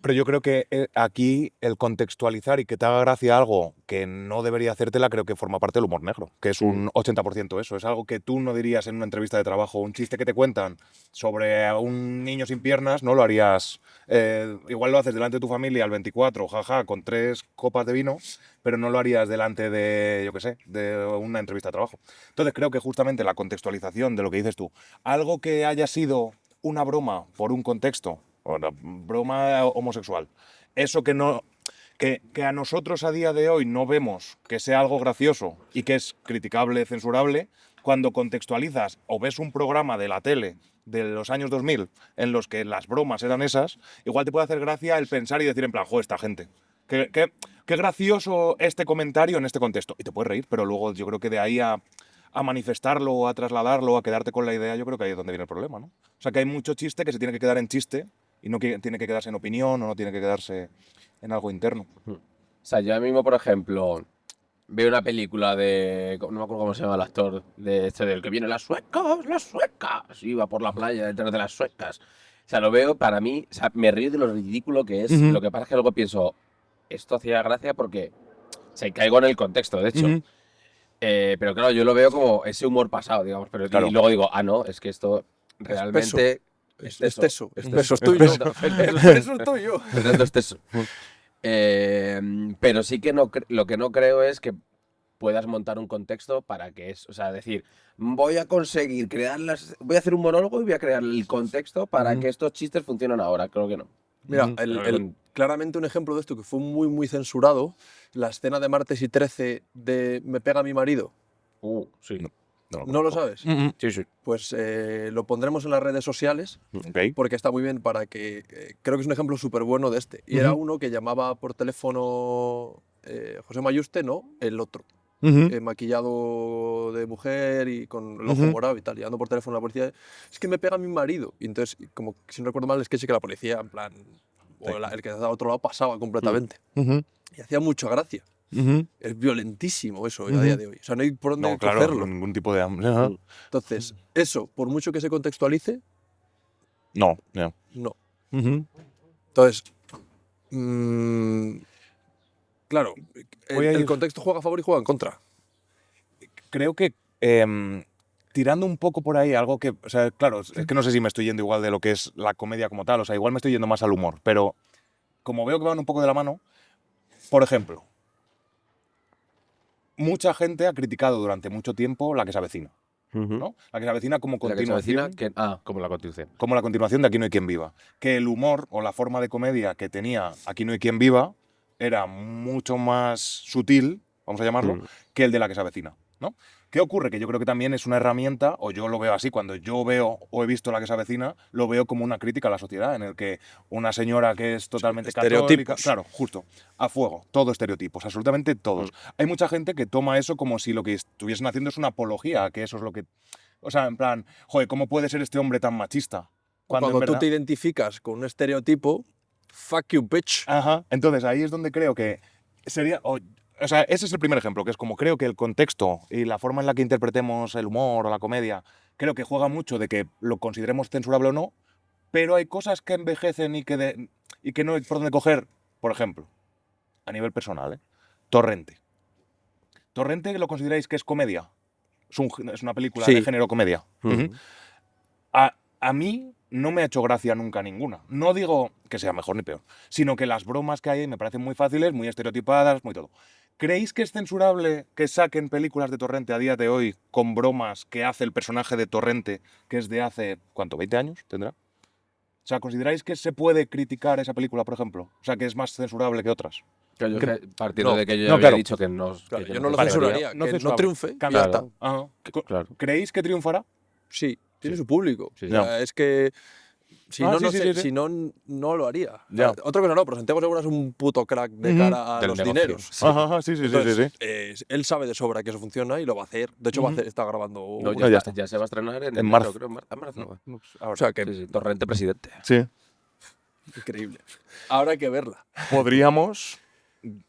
Speaker 1: Pero yo creo que aquí el contextualizar y que te haga gracia algo que no debería hacértela, creo que forma parte del humor negro, que es un 80% eso. Es algo que tú no dirías en una entrevista de trabajo. Un chiste que te cuentan sobre un niño sin piernas, no lo harías. Igual lo haces delante de tu familia al 24, jaja, con 3 copas de vino, pero no lo harías delante de, yo qué sé, de una entrevista de trabajo. Entonces creo que justamente la contextualización de lo que dices tú, algo que haya sido una broma por un contexto, o una broma homosexual, eso que a nosotros a día de hoy no vemos que sea algo gracioso y que es criticable, censurable, cuando contextualizas o ves un programa de la tele de los años 2000 en los que las bromas eran esas, igual te puede hacer gracia el pensar y decir en plan, esta gente. Qué gracioso este comentario en este contexto. Y te puedes reír, pero luego yo creo que de ahí a manifestarlo, a trasladarlo, a quedarte con la idea, yo creo que ahí es donde viene el problema, ¿no? O sea, que hay mucho chiste que se tiene que quedar en chiste y no tiene que quedarse en opinión o no tiene que quedarse en algo interno.
Speaker 3: O sea, yo ahora mismo, por ejemplo, veo una película de... No me acuerdo cómo se llama el actor, de este del que viene las suecas, las suecas. Y va por la playa detrás de las suecas. O sea, lo veo para mí, o sea, me río de lo ridículo que es.
Speaker 1: Ujú.
Speaker 3: Lo que pasa es que luego pienso, esto hacía gracia porque se caigo en el contexto, de hecho.
Speaker 1: Ujú.
Speaker 3: Pero claro, yo lo veo como ese humor pasado, digamos. Pero
Speaker 1: Claro.
Speaker 3: y luego digo, no, es que esto realmente
Speaker 2: Es
Speaker 3: teso.
Speaker 2: teso.
Speaker 3: Es
Speaker 2: Es
Speaker 3: teso.
Speaker 2: tuyo. Eso es tuyo.
Speaker 3: Fernando es teso. Pero sí que lo que no creo es que puedas montar un contexto para que es, o sea, decir, voy a conseguir voy a hacer un monólogo y voy a crear el contexto para que estos chistes funcionen ahora. Creo que no.
Speaker 2: Mira,
Speaker 1: Ujú.
Speaker 2: claramente un ejemplo de esto que fue muy, muy censurado, la escena de Martes y 13 de Me pega mi marido.
Speaker 3: Sí.
Speaker 2: ¿No lo sabes?
Speaker 1: Ujú.
Speaker 3: Sí, sí.
Speaker 2: Pues lo pondremos en las redes sociales
Speaker 1: Ok.
Speaker 2: porque está muy bien para que... creo que es un ejemplo súper bueno de este. Y era uno que llamaba por teléfono José Mayuste, ¿no? El otro.
Speaker 1: Ujú.
Speaker 2: Maquillado de mujer y con el ojo
Speaker 1: Ujú.
Speaker 2: morado y tal, llamando por teléfono a la policía. Es que me pega mi marido. Y entonces, como si no recuerdo mal, es que sí que la policía, en plan... O el que estaba a otro lado pasaba completamente.
Speaker 1: Ujú.
Speaker 2: Y hacía mucha gracia.
Speaker 1: Ujú.
Speaker 2: Es violentísimo eso a
Speaker 1: Ujú.
Speaker 2: día de hoy. O sea, no hay por dónde
Speaker 1: No, claro,
Speaker 2: cogerlo.
Speaker 1: ningún tipo de hambre. Ajá.
Speaker 2: Entonces, eso, por mucho que se contextualice,
Speaker 1: No, ya.
Speaker 2: no.
Speaker 1: Ujú.
Speaker 2: Entonces, mm, claro,
Speaker 1: Voy a
Speaker 2: el
Speaker 1: ir-
Speaker 2: contexto juega a favor y juega en contra.
Speaker 1: Creo que tirando un poco por ahí, algo que, o sea, claro, es que no sé si me estoy yendo igual de lo que es la comedia como tal, o sea, igual me estoy yendo más al humor, pero como veo que van un poco de la mano, por ejemplo, mucha gente ha criticado durante mucho tiempo La que se avecina, ¿no? La que se avecina como
Speaker 3: La que se avecina,
Speaker 1: continuación,
Speaker 3: como la continuación.
Speaker 1: como la continuación de Aquí no hay quien viva. Que el humor o la forma de comedia que tenía Aquí no hay quien viva era mucho más sutil, vamos a llamarlo, que el de La que se avecina, ¿no? ¿Qué ocurre? Que yo creo que también es una herramienta, o yo lo veo así, cuando yo veo o he visto La que se avecina, lo veo como una crítica a la sociedad, en el que una señora que es totalmente católica,
Speaker 2: estereotipos.
Speaker 1: claro, justo, a fuego, todo estereotipos, absolutamente todos. Hay mucha gente que toma eso como si lo que estuviesen haciendo es una apología, que eso es lo que... O sea, en plan, joder, ¿cómo puede ser este hombre tan machista?
Speaker 2: Cuando
Speaker 1: en
Speaker 2: tú
Speaker 1: verdad...
Speaker 2: te identificas con un estereotipo, fuck you, bitch.
Speaker 1: Ajá. Entonces ahí es donde creo que sería. O sea, ese es el primer ejemplo, que es como creo que el contexto y la forma en la que interpretemos el humor o la comedia, creo que juega mucho de que lo consideremos censurable o no, pero hay cosas que envejecen y que no hay por dónde coger. Por ejemplo, a nivel personal, ¿eh? Torrente. ¿Torrente lo consideráis que es comedia? Es una película
Speaker 2: Sí.
Speaker 1: de género comedia. Ujú. A mí no me ha hecho gracia nunca ninguna. No digo que sea mejor ni peor, sino que las bromas que hay me parecen muy fáciles, muy estereotipadas, muy todo. ¿Creéis que es censurable que saquen películas de Torrente a día de hoy con bromas que hace el personaje de Torrente, que es de hace, ¿cuánto? ¿20 años tendrá? O sea, ¿consideráis que se puede criticar esa película, por ejemplo? O sea, que es más censurable que otras.
Speaker 3: Claro, partiendo
Speaker 2: No,
Speaker 3: de que yo ya
Speaker 1: no,
Speaker 3: había
Speaker 1: claro.
Speaker 3: dicho que no.
Speaker 2: Claro,
Speaker 3: que
Speaker 2: yo no lo
Speaker 3: censuraría.
Speaker 2: censuraría,
Speaker 1: No
Speaker 2: que no
Speaker 1: censurable.
Speaker 2: triunfe y ya
Speaker 1: Claro.
Speaker 2: está.
Speaker 1: Ajá.
Speaker 3: Claro.
Speaker 1: ¿Creéis que triunfará?
Speaker 2: Sí, tiene
Speaker 3: Sí.
Speaker 2: su público.
Speaker 3: Sí.
Speaker 2: O sea, es que si no,
Speaker 1: sí,
Speaker 2: no
Speaker 1: sí,
Speaker 2: sé-
Speaker 1: sí, sí.
Speaker 2: si no, no lo haría.
Speaker 1: Ya.
Speaker 2: Otra cosa no, pero Santiago Segura es un puto crack de
Speaker 1: Ujú.
Speaker 2: cara a
Speaker 3: Del
Speaker 2: los
Speaker 3: negocio.
Speaker 2: dineros.
Speaker 3: Sí.
Speaker 1: Ajá, sí, sí,
Speaker 2: Entonces,
Speaker 1: sí.
Speaker 2: él sabe de sobra que eso funciona y lo va a hacer. De hecho, va a hacer, está grabando.
Speaker 3: No,
Speaker 2: una-
Speaker 1: ya
Speaker 3: está,
Speaker 1: está.
Speaker 3: ya se va a estrenar en
Speaker 1: En
Speaker 3: enero,
Speaker 1: marzo.
Speaker 3: creo, en marzo.
Speaker 2: o sea, que
Speaker 3: Sí, sí, Torrente presidente.
Speaker 1: Sí.
Speaker 2: increíble. Ahora hay que verla.
Speaker 1: Podríamos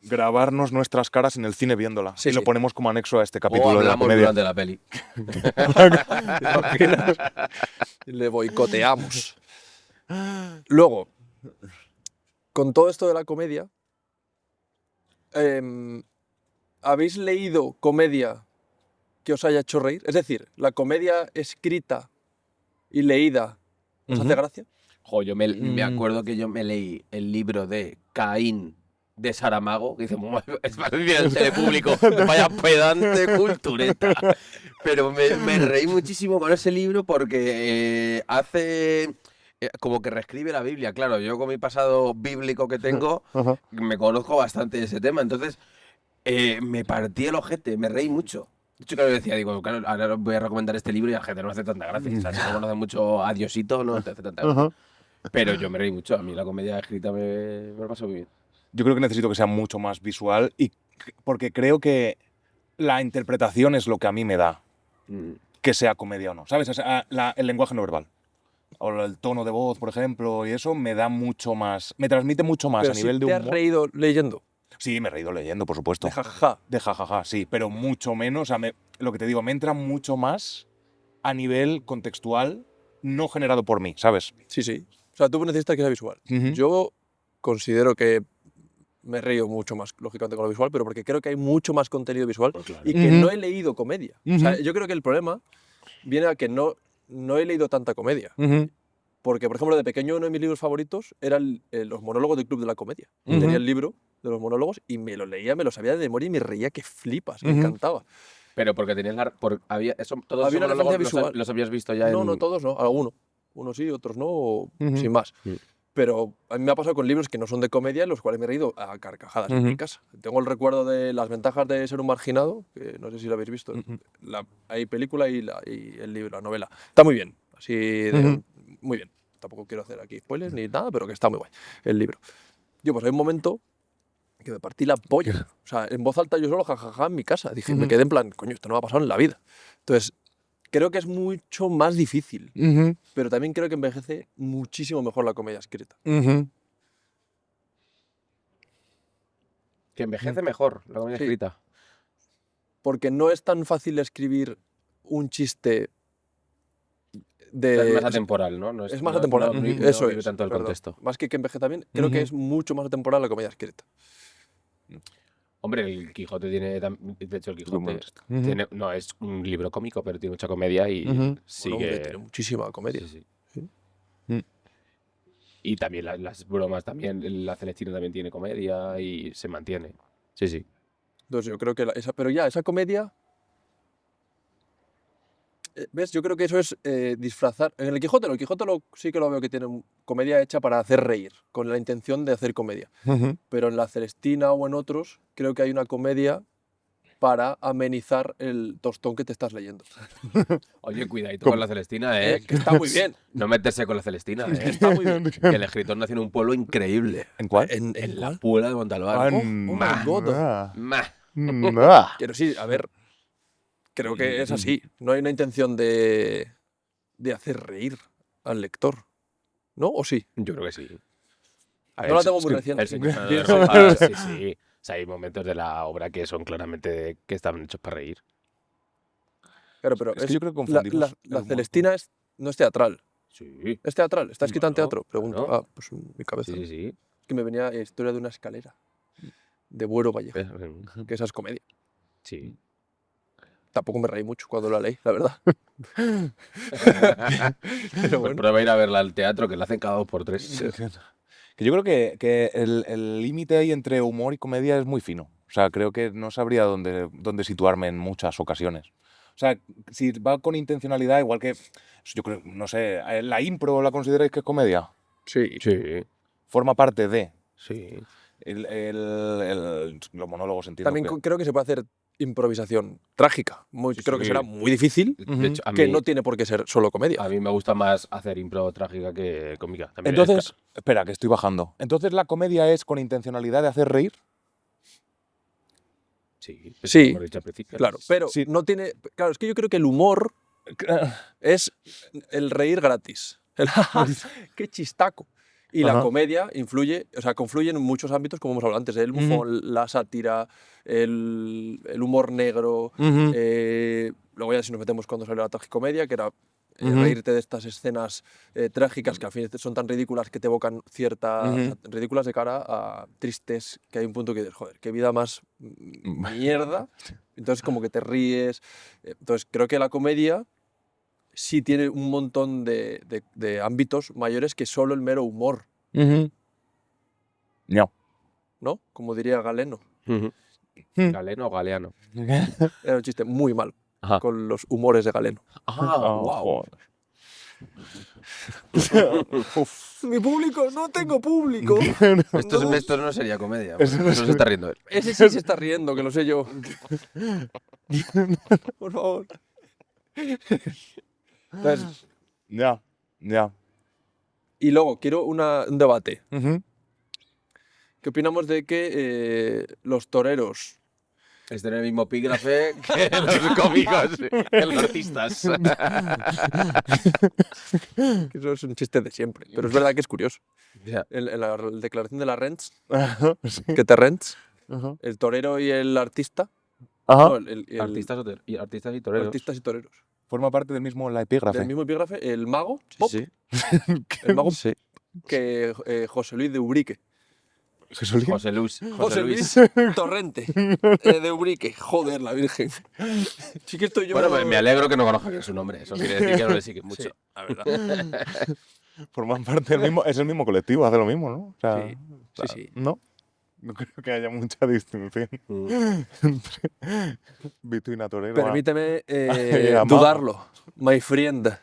Speaker 1: grabarnos nuestras caras en el cine viéndola
Speaker 2: Sí,
Speaker 1: y lo
Speaker 2: sí.
Speaker 1: ponemos como anexo a este
Speaker 3: O
Speaker 1: capítulo de la
Speaker 3: hablamos
Speaker 1: comedia.
Speaker 3: durante la peli.
Speaker 2: ¿Te imaginas? Le boicoteamos. Luego, con todo esto de la comedia, ¿habéis leído comedia que os haya hecho reír? Es decir, la comedia escrita y leída os hace gracia.
Speaker 3: Jo, yo me acuerdo que yo me leí el libro de Caín de Saramago, que dice, es para decir en el telepúblico, vaya pedante cultureta. Pero me reí muchísimo con ese libro porque hace... como que reescribe la Biblia. Claro, yo con mi pasado bíblico que tengo,
Speaker 1: Ajá.
Speaker 3: me conozco bastante de ese tema. Entonces, me partí el ojete, me reí mucho. De hecho, claro, decía, digo, claro, ahora os voy a recomendar este libro y a la gente no le hace tanta gracia. O sea, si no conoce mucho a Diosito, no te hace tanta gracia.
Speaker 1: Ajá.
Speaker 3: Pero yo me reí mucho. A mí la comedia escrita me pasó muy bien.
Speaker 1: Yo creo que necesito que sea mucho más visual porque creo que la interpretación es lo que a mí me da que sea comedia o no. ¿Sabes? O sea, el lenguaje no verbal. O el tono de voz, por ejemplo, y eso me da mucho más. Me transmite mucho más
Speaker 2: Pero
Speaker 1: a nivel de
Speaker 2: ¿te
Speaker 1: humor.
Speaker 2: has reído leyendo?
Speaker 1: Sí, me he reído leyendo, por supuesto.
Speaker 2: De jajaja.
Speaker 1: De jajaja, sí, pero mucho menos. O sea, lo que te digo, me entra mucho más a nivel contextual, no generado por mí, ¿sabes?
Speaker 2: Sí, sí. O sea, tú necesitas que sea visual.
Speaker 1: Ujú.
Speaker 2: Yo considero que me río mucho más, lógicamente, con lo visual, pero porque creo que hay mucho más contenido visual
Speaker 3: Pues claro.
Speaker 2: y que
Speaker 1: Ujú.
Speaker 2: no he leído comedia. O sea,
Speaker 1: Ujú.
Speaker 2: yo creo que el problema viene a que no he leído tanta comedia.
Speaker 1: Ujú.
Speaker 2: Porque, por ejemplo, de pequeño uno de mis libros favoritos eran los monólogos del Club de la Comedia.
Speaker 1: Ujú.
Speaker 2: Tenía el libro de los monólogos y me lo leía, me lo sabía de memoria y me reía que flipas, me
Speaker 1: Ujú.
Speaker 2: encantaba.
Speaker 3: Pero porque tenías todos
Speaker 2: Había
Speaker 3: esos
Speaker 2: una
Speaker 3: monólogos
Speaker 2: referencia visual.
Speaker 3: los habías visto ya
Speaker 2: No,
Speaker 3: en...
Speaker 2: no todos, no, algunos. Unos sí, otros no,
Speaker 1: Ujú.
Speaker 2: sin más.
Speaker 3: Mm.
Speaker 2: Pero a mí me ha pasado con libros que no son de comedia, en los cuales me he reído a carcajadas en mi
Speaker 1: Ujú.
Speaker 2: casa. Tengo el recuerdo de Las ventajas de ser un marginado, que no sé si lo habéis visto.
Speaker 1: Ujú.
Speaker 2: Hay película y el libro, la novela. Está muy bien, así
Speaker 1: Ujú.
Speaker 2: muy bien. Tampoco quiero hacer aquí spoilers ni nada, pero que está muy guay el libro. Yo, pues hay un momento que me partí la polla. O sea, en voz alta yo solo jajaja en mi casa. Dije, me
Speaker 1: Ujú.
Speaker 2: quedé en plan, coño, esto no me ha pasado en la vida. Entonces, creo que es mucho más difícil,
Speaker 1: Ujú.
Speaker 2: pero también creo que envejece muchísimo mejor la comedia escrita.
Speaker 1: Ujú.
Speaker 3: Que envejece mejor la comedia
Speaker 2: Sí.
Speaker 3: escrita.
Speaker 2: Porque no es tan fácil escribir un chiste
Speaker 3: O sea, es más
Speaker 2: de...
Speaker 3: atemporal, ¿no?
Speaker 2: Es más atemporal,
Speaker 3: No
Speaker 2: eso
Speaker 3: vive
Speaker 2: es,
Speaker 3: tanto el
Speaker 2: perdón.
Speaker 3: contexto.
Speaker 2: Más que envejece bien, creo que
Speaker 1: Ujú.
Speaker 2: es mucho más atemporal la comedia escrita.
Speaker 3: Hombre, el Quijote tiene... De hecho, el Quijote
Speaker 1: humorista.
Speaker 3: tiene... No, es un libro cómico, pero tiene mucha comedia y
Speaker 1: Ujú.
Speaker 2: Bueno,
Speaker 3: sigue...
Speaker 2: hombre, tiene muchísima comedia.
Speaker 3: Sí, sí.
Speaker 2: Sí.
Speaker 3: Y también las bromas también. La Celestina también tiene comedia y se mantiene. Sí, sí.
Speaker 2: Entonces yo creo que pero ya, esa comedia, ¿ves? Yo creo que eso es disfrazar. En el Quijote, no, el Quijote sí que lo veo que tiene comedia hecha para hacer reír, con la intención de hacer comedia.
Speaker 1: Ujú.
Speaker 2: Pero en la Celestina o en otros, creo que hay una comedia para amenizar el tostón que te estás leyendo.
Speaker 3: Oye, cuidadito
Speaker 1: ¿Cómo?
Speaker 3: con la Celestina, ¿eh?
Speaker 2: Que está muy bien.
Speaker 3: No meterse con la Celestina, ¿eh?
Speaker 2: Está muy bien.
Speaker 3: Que el escritor nació en un pueblo increíble.
Speaker 1: ¿En cuál?
Speaker 2: ¿En
Speaker 3: La
Speaker 2: cuál?
Speaker 3: Puebla de Montalbán.
Speaker 1: Ah,
Speaker 2: Oh my God.
Speaker 3: Mah.
Speaker 2: Pero sí, a ver, creo que es así. No hay una intención de hacer reír al lector. ¿No? ¿O sí?
Speaker 3: Yo creo que sí. A
Speaker 2: No
Speaker 3: ver,
Speaker 2: la tengo muy reciente.
Speaker 3: el señor Fernando de
Speaker 2: Pienso-
Speaker 3: Rojas, sí, sí. O sea, hay momentos de la obra que son claramente que están hechos para reír.
Speaker 2: Claro, pero
Speaker 1: Es que yo creo que
Speaker 2: la,
Speaker 1: confundimos el
Speaker 2: la
Speaker 1: humor
Speaker 2: Celestina no es teatral.
Speaker 3: Sí.
Speaker 2: ¿Es teatral? ¿Está escrita en
Speaker 3: Claro,
Speaker 2: teatro? Pregunto.
Speaker 3: claro.
Speaker 2: Ah, pues en mi cabeza.
Speaker 3: Sí,
Speaker 2: ¿no?
Speaker 3: sí, sí.
Speaker 2: Es que me venía Historia de una escalera de Buero Vallejo, que esa es comedia.
Speaker 3: Sí.
Speaker 2: Tampoco me reí mucho cuando la leí, la verdad. Pero
Speaker 3: Pues
Speaker 2: bueno.
Speaker 3: prueba a ir a verla al teatro, que la hacen cada 2 por 3.
Speaker 1: Que yo creo que el límite ahí entre humor y comedia es muy fino. O sea, creo que no sabría dónde situarme en muchas ocasiones. O sea, si va con intencionalidad, igual que, yo creo, no sé, ¿la impro la consideráis que es comedia?
Speaker 2: Sí.
Speaker 3: Sí,
Speaker 1: Forma parte de.
Speaker 3: sí.
Speaker 1: Los monólogos, entiendo
Speaker 2: También
Speaker 1: que.
Speaker 2: creo que se puede hacer improvisación trágica. Creo que
Speaker 3: Sí.
Speaker 2: será muy difícil,
Speaker 3: De hecho,
Speaker 2: que no tiene por qué ser solo comedia.
Speaker 3: a mí me gusta más hacer impro trágica que cómica. También
Speaker 1: Entonces, espera, que estoy bajando. Entonces, ¿la comedia es con intencionalidad de hacer reír?
Speaker 3: sí,
Speaker 2: Sí,
Speaker 3: como hemos dicho al principio.
Speaker 2: Claro, pero
Speaker 1: Sí.
Speaker 2: no tiene... Claro, es que yo creo que el humor es el reír gratis. El ¡qué chistaco! Y la
Speaker 1: Ajá.
Speaker 2: comedia influye, o sea, confluye en muchos ámbitos, como hemos hablado antes, el bufón, la sátira, el humor negro.
Speaker 1: Ujú.
Speaker 2: Luego ya si nos metemos cuando salió la tragicomedia, que era
Speaker 1: Ujú.
Speaker 2: reírte de estas escenas trágicas que al fin son tan ridículas que te evocan cierta... o sea, ridículas de cara a tristes, que hay un punto que dices, joder, qué vida más mierda. Entonces como que te ríes. Entonces creo que la comedia sí tiene un montón de ámbitos mayores que solo el mero humor,
Speaker 1: Ujú. No.
Speaker 2: ¿no? Como diría Galeno.
Speaker 3: Ujú. ¿Galeno o Galeano?
Speaker 2: Era un chiste muy malo
Speaker 3: Ajá.
Speaker 2: con los humores de Galeno.
Speaker 3: Wow.
Speaker 2: Mi público, no tengo público.
Speaker 3: Esto no sería comedia. Pues, no se está riendo él.
Speaker 2: Ese sí se está riendo, que lo sé yo. Por favor. Entonces,
Speaker 1: Ya.
Speaker 2: y luego quiero un debate.
Speaker 1: Ujú.
Speaker 2: ¿Qué opinamos de que los toreros...
Speaker 3: Es tener el mismo epígrafe que los cómicos, que los artistas.
Speaker 2: Que eso es un chiste de siempre, pero es verdad que es curioso.
Speaker 3: Ya.
Speaker 2: En la declaración de la Rents,
Speaker 1: Sí.
Speaker 2: que te rents,
Speaker 1: Ajá.
Speaker 2: el torero y el artista...
Speaker 1: Ajá.
Speaker 2: no, el
Speaker 3: Artistas y toreros.
Speaker 2: artistas y toreros.
Speaker 1: Forma parte del mismo la epígrafe.
Speaker 2: Del mismo epígrafe, el mago pop,
Speaker 3: Sí.
Speaker 2: el mago
Speaker 3: Sí.
Speaker 2: que José Luis de Ubrique.
Speaker 1: Jesulín.
Speaker 3: José Luis.
Speaker 2: José Luis Torrente de Ubrique. Joder, la Virgen. Sí que estoy yo...
Speaker 3: Bueno, me alegro que no conozcan su nombre. Eso quiere decir que no le siguen mucho.
Speaker 2: Sí, la verdad.
Speaker 1: Forman parte del mismo, es el mismo colectivo, hace lo mismo, ¿no? O sea,
Speaker 2: Sí.
Speaker 1: ¿no? No creo que haya mucha distinción entre Vito y Torero.
Speaker 2: Permíteme
Speaker 1: Mago.
Speaker 2: dudarlo, my friend.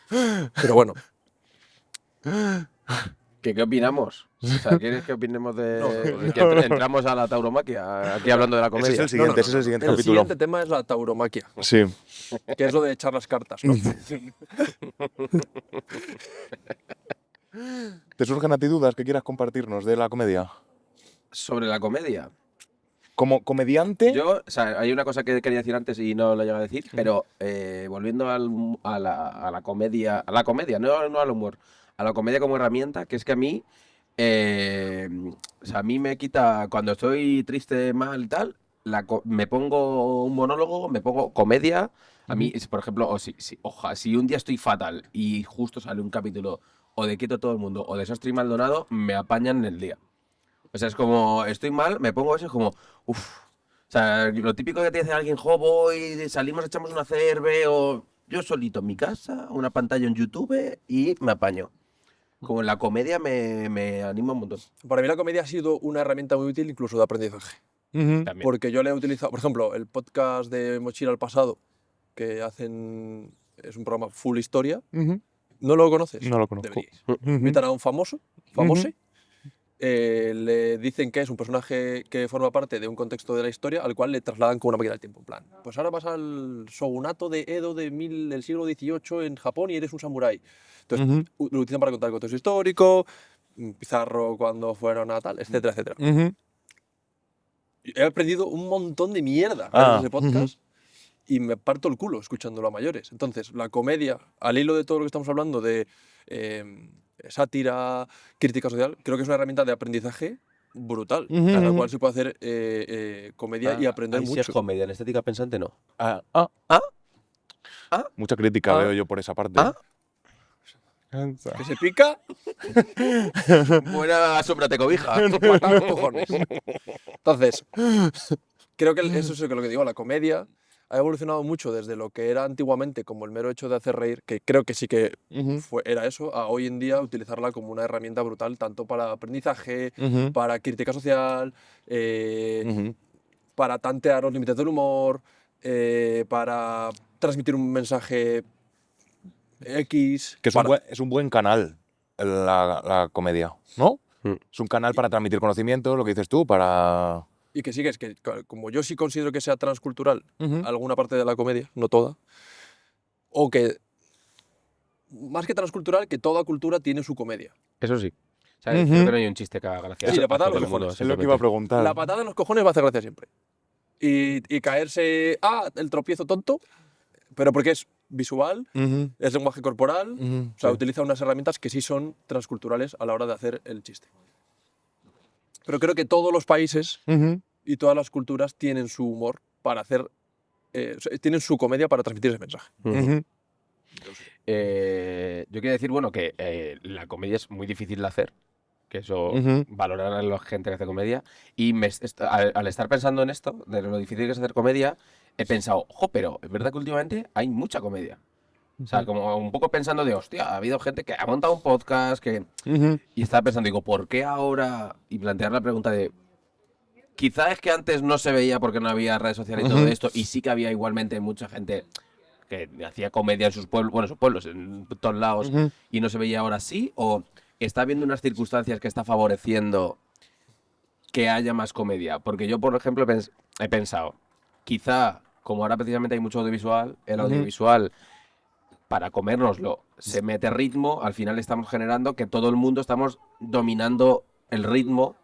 Speaker 2: Pero bueno,
Speaker 3: ¿Qué opinamos? O sea, ¿quieres que opinemos de
Speaker 2: No.
Speaker 3: que entramos a la tauromaquia? Aquí hablando de la
Speaker 1: Ese
Speaker 3: comedia.
Speaker 1: es el siguiente,
Speaker 2: No.
Speaker 1: ese es el siguiente
Speaker 2: el
Speaker 1: capítulo.
Speaker 2: siguiente tema es la tauromaquia,
Speaker 1: Sí.
Speaker 2: que es lo de echar las cartas, ¿no?
Speaker 1: ¿Te surgen a ti dudas que quieras compartirnos de la comedia?
Speaker 3: Sobre la comedia.
Speaker 1: Como comediante,
Speaker 3: Yo, o sea, hay una cosa que quería decir antes y no lo llegué a decir, pero volviendo a la comedia, no al humor, a la comedia como herramienta, que es que a mí, o sea, a mí me quita, cuando estoy triste, mal y tal, me pongo un monólogo, me pongo comedia. A mí, por ejemplo, si un día estoy fatal y justo sale un capítulo o de Quieto todo el mundo o de Sastre y Maldonado, me apañan en el día. O sea, es como, estoy mal, me pongo eso, es como, uff. O sea, lo típico que te dice alguien, voy, salimos, echamos una cerve, o yo solito en mi casa, una pantalla en YouTube y me apaño. Como en la comedia me anima un montón.
Speaker 2: Para mí la comedia ha sido una herramienta muy útil incluso de aprendizaje.
Speaker 3: También.
Speaker 2: Porque yo le he utilizado, por ejemplo, el podcast de Mochila al Pasado, que hacen, es un programa full historia. ¿No lo conoces?
Speaker 1: No lo conozco.
Speaker 2: Deberíais. Invitan a un famose, le dicen que es un personaje que forma parte de un contexto de la historia al cual le trasladan con una máquina del tiempo. En plan, pues ahora vas al shogunato de Edo del siglo XVIII en Japón y eres un samurái. Entonces, lo utilizan para contar el contexto histórico, Pizarro cuando fueron a tal, etcétera, etcétera. He aprendido un montón de mierda gracias a ese podcast y me parto el culo escuchándolo a mayores. Entonces, la comedia, al hilo de todo lo que estamos hablando de sátira, crítica social, creo que es una herramienta de aprendizaje brutal, a la cual se puede hacer comedia y aprender
Speaker 3: ahí sí
Speaker 2: mucho.
Speaker 3: es comedia, en estética pensante no.
Speaker 1: Mucha crítica veo yo por esa parte.
Speaker 2: Que se pica,
Speaker 3: Buena sombra te cobija.
Speaker 2: patar los cojones. Entonces, creo que eso es lo que digo, la comedia ha evolucionado mucho desde lo que era antiguamente como el mero hecho de hacer reír, que creo que sí que era eso, a hoy en día utilizarla como una herramienta brutal, tanto para aprendizaje, para crítica social, para tantear los límites del humor, para transmitir un mensaje X.
Speaker 1: Que es un buen canal la comedia, ¿no? Es un canal para transmitir conocimiento, lo que dices tú, para...
Speaker 2: Y que sí, que es que como yo sí considero que sea transcultural alguna parte de la comedia, no toda, o que, más que transcultural, que toda cultura tiene su comedia.
Speaker 3: Eso sí. O sea, creo que no hay un chiste que haga gracia.
Speaker 2: Sí, le patada
Speaker 3: a todo
Speaker 2: los
Speaker 3: el mundo,
Speaker 2: cojones.
Speaker 1: Es lo que iba a preguntar.
Speaker 2: La patada en los cojones va a hacer gracia siempre. Y caerse, el tropiezo tonto, pero porque es visual, es lenguaje corporal, o sea, utiliza unas herramientas que sí son transculturales a la hora de hacer el chiste. Pero creo que todos los países y todas las culturas tienen su humor para hacer, tienen su comedia para transmitir ese mensaje.
Speaker 3: Yo quiero decir, bueno, que la comedia es muy difícil de hacer, que eso valorar a la gente que hace comedia, y al estar pensando en esto, de lo difícil que es hacer comedia, he pensado, pero es verdad que últimamente hay mucha comedia. O sea, como un poco pensando de, hostia, ha habido gente que ha montado un podcast, y estaba pensando, digo, ¿por qué ahora? Y plantear la pregunta de, quizá es que antes no se veía porque no había redes sociales y todo esto, y sí que había igualmente mucha gente que hacía comedia en sus pueblos, en todos lados, y no se veía ahora sí, o está habiendo unas circunstancias que está favoreciendo que haya más comedia. Porque yo, por ejemplo, he pensado, quizá, como ahora precisamente hay mucho audiovisual, el audiovisual, para comérnoslo, se mete ritmo, al final estamos generando que todo el mundo estamos dominando el ritmo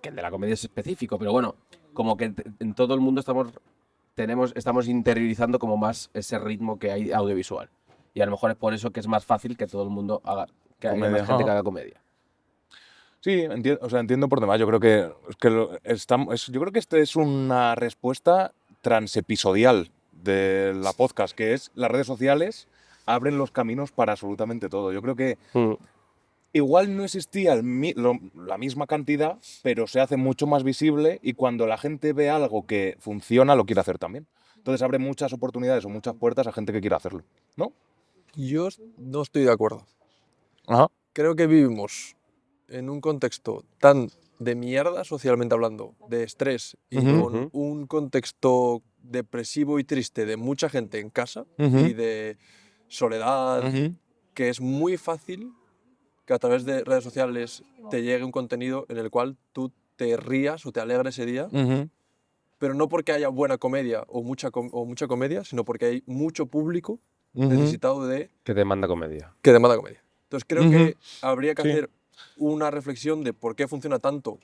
Speaker 3: que el de la comedia es específico, pero bueno, como que en todo el mundo estamos interiorizando como más ese ritmo que hay audiovisual. Y a lo mejor es por eso que es más fácil que todo el mundo haga, que haya
Speaker 1: Comedia,
Speaker 3: más gente que
Speaker 1: ajá.
Speaker 3: haga comedia.
Speaker 1: Sí, entiendo por demás. Yo creo que, yo creo que esta es una respuesta transepisodial de la podcast, que es las redes sociales abren los caminos para absolutamente todo. Yo creo que igual no existía la misma cantidad, pero se hace mucho más visible y cuando la gente ve algo que funciona, lo quiere hacer también. Entonces abre muchas oportunidades o muchas puertas a gente que quiera hacerlo, ¿no?
Speaker 2: Yo no estoy de acuerdo.
Speaker 1: Ajá.
Speaker 2: Creo que vivimos en un contexto tan de mierda, socialmente hablando, de estrés y con un contexto depresivo y triste de mucha gente en casa y de soledad, que es muy fácil que a través de redes sociales te llegue un contenido en el cual tú te rías o te alegres ese día, pero no porque haya buena comedia o mucha comedia, sino porque hay mucho público necesitado
Speaker 3: Que demanda comedia.
Speaker 2: que demanda comedia. Entonces creo que habría que
Speaker 1: Sí.
Speaker 2: hacer una reflexión de por qué funciona tanto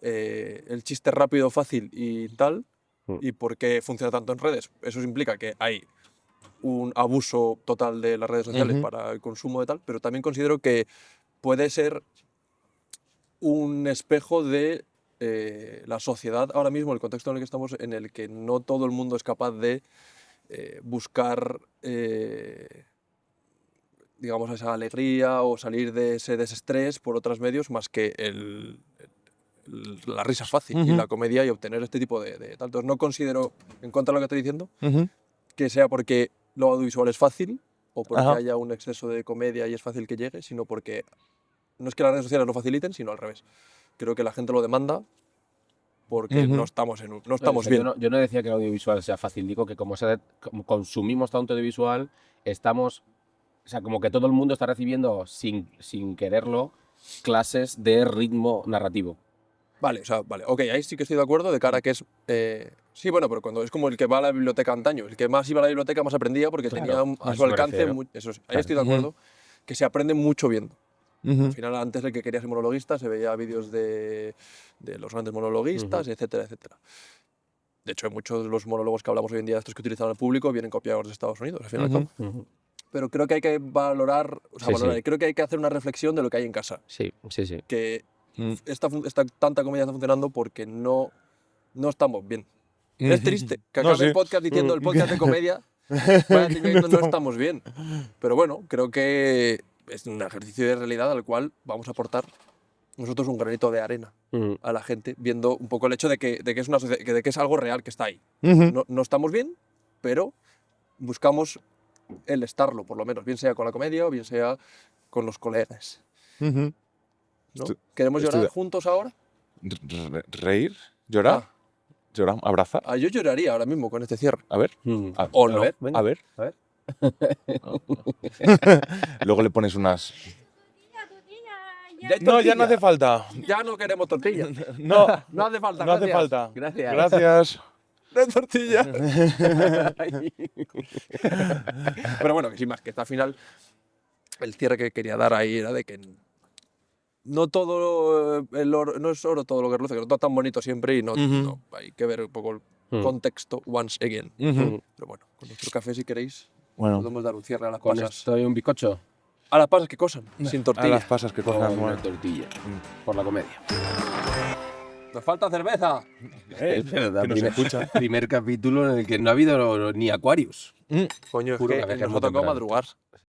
Speaker 2: el chiste rápido, fácil y tal, y por qué funciona tanto en redes. Eso implica que hay un abuso total de las redes sociales para el consumo de tal, pero también considero que puede ser un espejo de la sociedad ahora mismo, el contexto en el que estamos, en el que no todo el mundo es capaz de buscar digamos, esa alegría o salir de ese desestrés por otros medios más que la risa fácil y la comedia y obtener este tipo de tal. Entonces no considero, en contra de lo que estoy diciendo, que sea porque lo audiovisual es fácil o porque haya un exceso de comedia y es fácil que llegue, sino porque no es que las redes sociales lo faciliten, sino al revés. Creo que la gente lo demanda porque no estamos, no estamos
Speaker 3: O sea,
Speaker 2: bien.
Speaker 3: yo no decía que el audiovisual sea fácil, digo que como consumimos tanto audiovisual, estamos, o sea, como que todo el mundo está recibiendo sin quererlo clases de ritmo narrativo.
Speaker 2: Vale, o sea, vale, ok, ahí sí que estoy de acuerdo de cara a que es... sí, bueno, pero cuando es como el que va a la biblioteca antaño, el que más iba a la biblioteca más aprendía porque
Speaker 3: Claro,
Speaker 2: tenía
Speaker 3: a
Speaker 2: a su
Speaker 3: eso me
Speaker 2: alcance...
Speaker 3: refiero.
Speaker 2: Eso sí, ahí
Speaker 3: Claro.
Speaker 2: estoy de acuerdo, que se aprende mucho viendo. Al final, antes el que quería ser monologuista se veía vídeos de los grandes monologuistas, etcétera, etcétera. De hecho, muchos de los monólogos que hablamos hoy en día, estos que utilizan al público, vienen copiados de Estados Unidos, al fin y al cabo. Pero creo que hay que valorar,
Speaker 3: Sí, sí.
Speaker 2: creo que hay que hacer una reflexión de lo que hay en casa.
Speaker 3: Sí.
Speaker 2: Que tanta comedia está funcionando porque no estamos bien. Es triste que
Speaker 1: No,
Speaker 2: acabe el
Speaker 1: sí.
Speaker 2: podcast diciendo el podcast de comedia, vaya diciendo no estamos bien. Pero bueno, creo que es un ejercicio de realidad al cual vamos a aportar nosotros un granito de arena a la gente, viendo un poco el hecho de que es una de que es algo real que está ahí. No estamos bien, pero buscamos el estarlo, por lo menos, bien sea con la comedia o bien sea con los colegas. ¿No? ¿Queremos llorar juntos ahora?
Speaker 1: ¿Reír? ¿Llorar?
Speaker 2: Ah.
Speaker 1: ¿Llorar? ¿Abrazar?
Speaker 2: Yo lloraría ahora mismo con este cierre.
Speaker 1: A ver.
Speaker 2: O no.
Speaker 3: A ver, venga.
Speaker 1: A ver.
Speaker 3: A ver.
Speaker 1: Luego le pones unas...
Speaker 2: Ya hay
Speaker 1: No, ya no
Speaker 2: tortilla.
Speaker 1: hace falta.
Speaker 2: Ya no queremos tortilla.
Speaker 1: No,
Speaker 2: No hace falta.
Speaker 1: no hace
Speaker 2: gracias.
Speaker 1: falta.
Speaker 3: Gracias.
Speaker 1: Gracias.
Speaker 2: No hay tortilla. Pero bueno, que sin más, que al final el cierre que quería dar ahí era de que no todo el oro, no es oro todo lo que reluce, que no todo tan bonito siempre y no, hay que ver un poco el contexto once again. Pero bueno, con nuestro café si queréis podemos dar un cierre a las
Speaker 3: Con
Speaker 2: pasas.
Speaker 3: esto y un bizcocho.
Speaker 2: A las pasas que cosan, sin
Speaker 1: A
Speaker 2: tortilla.
Speaker 1: las pasas que cojan.
Speaker 3: Con una tortilla. Por la comedia.
Speaker 2: ¡Nos falta cerveza!
Speaker 3: Es verdad,
Speaker 1: que no se escucha.
Speaker 3: primer capítulo en el que no ha habido ni Aquarius.
Speaker 2: Coño, es
Speaker 3: Puro
Speaker 2: que
Speaker 3: café
Speaker 2: nos
Speaker 3: germo
Speaker 2: tocó
Speaker 3: temprano.
Speaker 2: madrugar.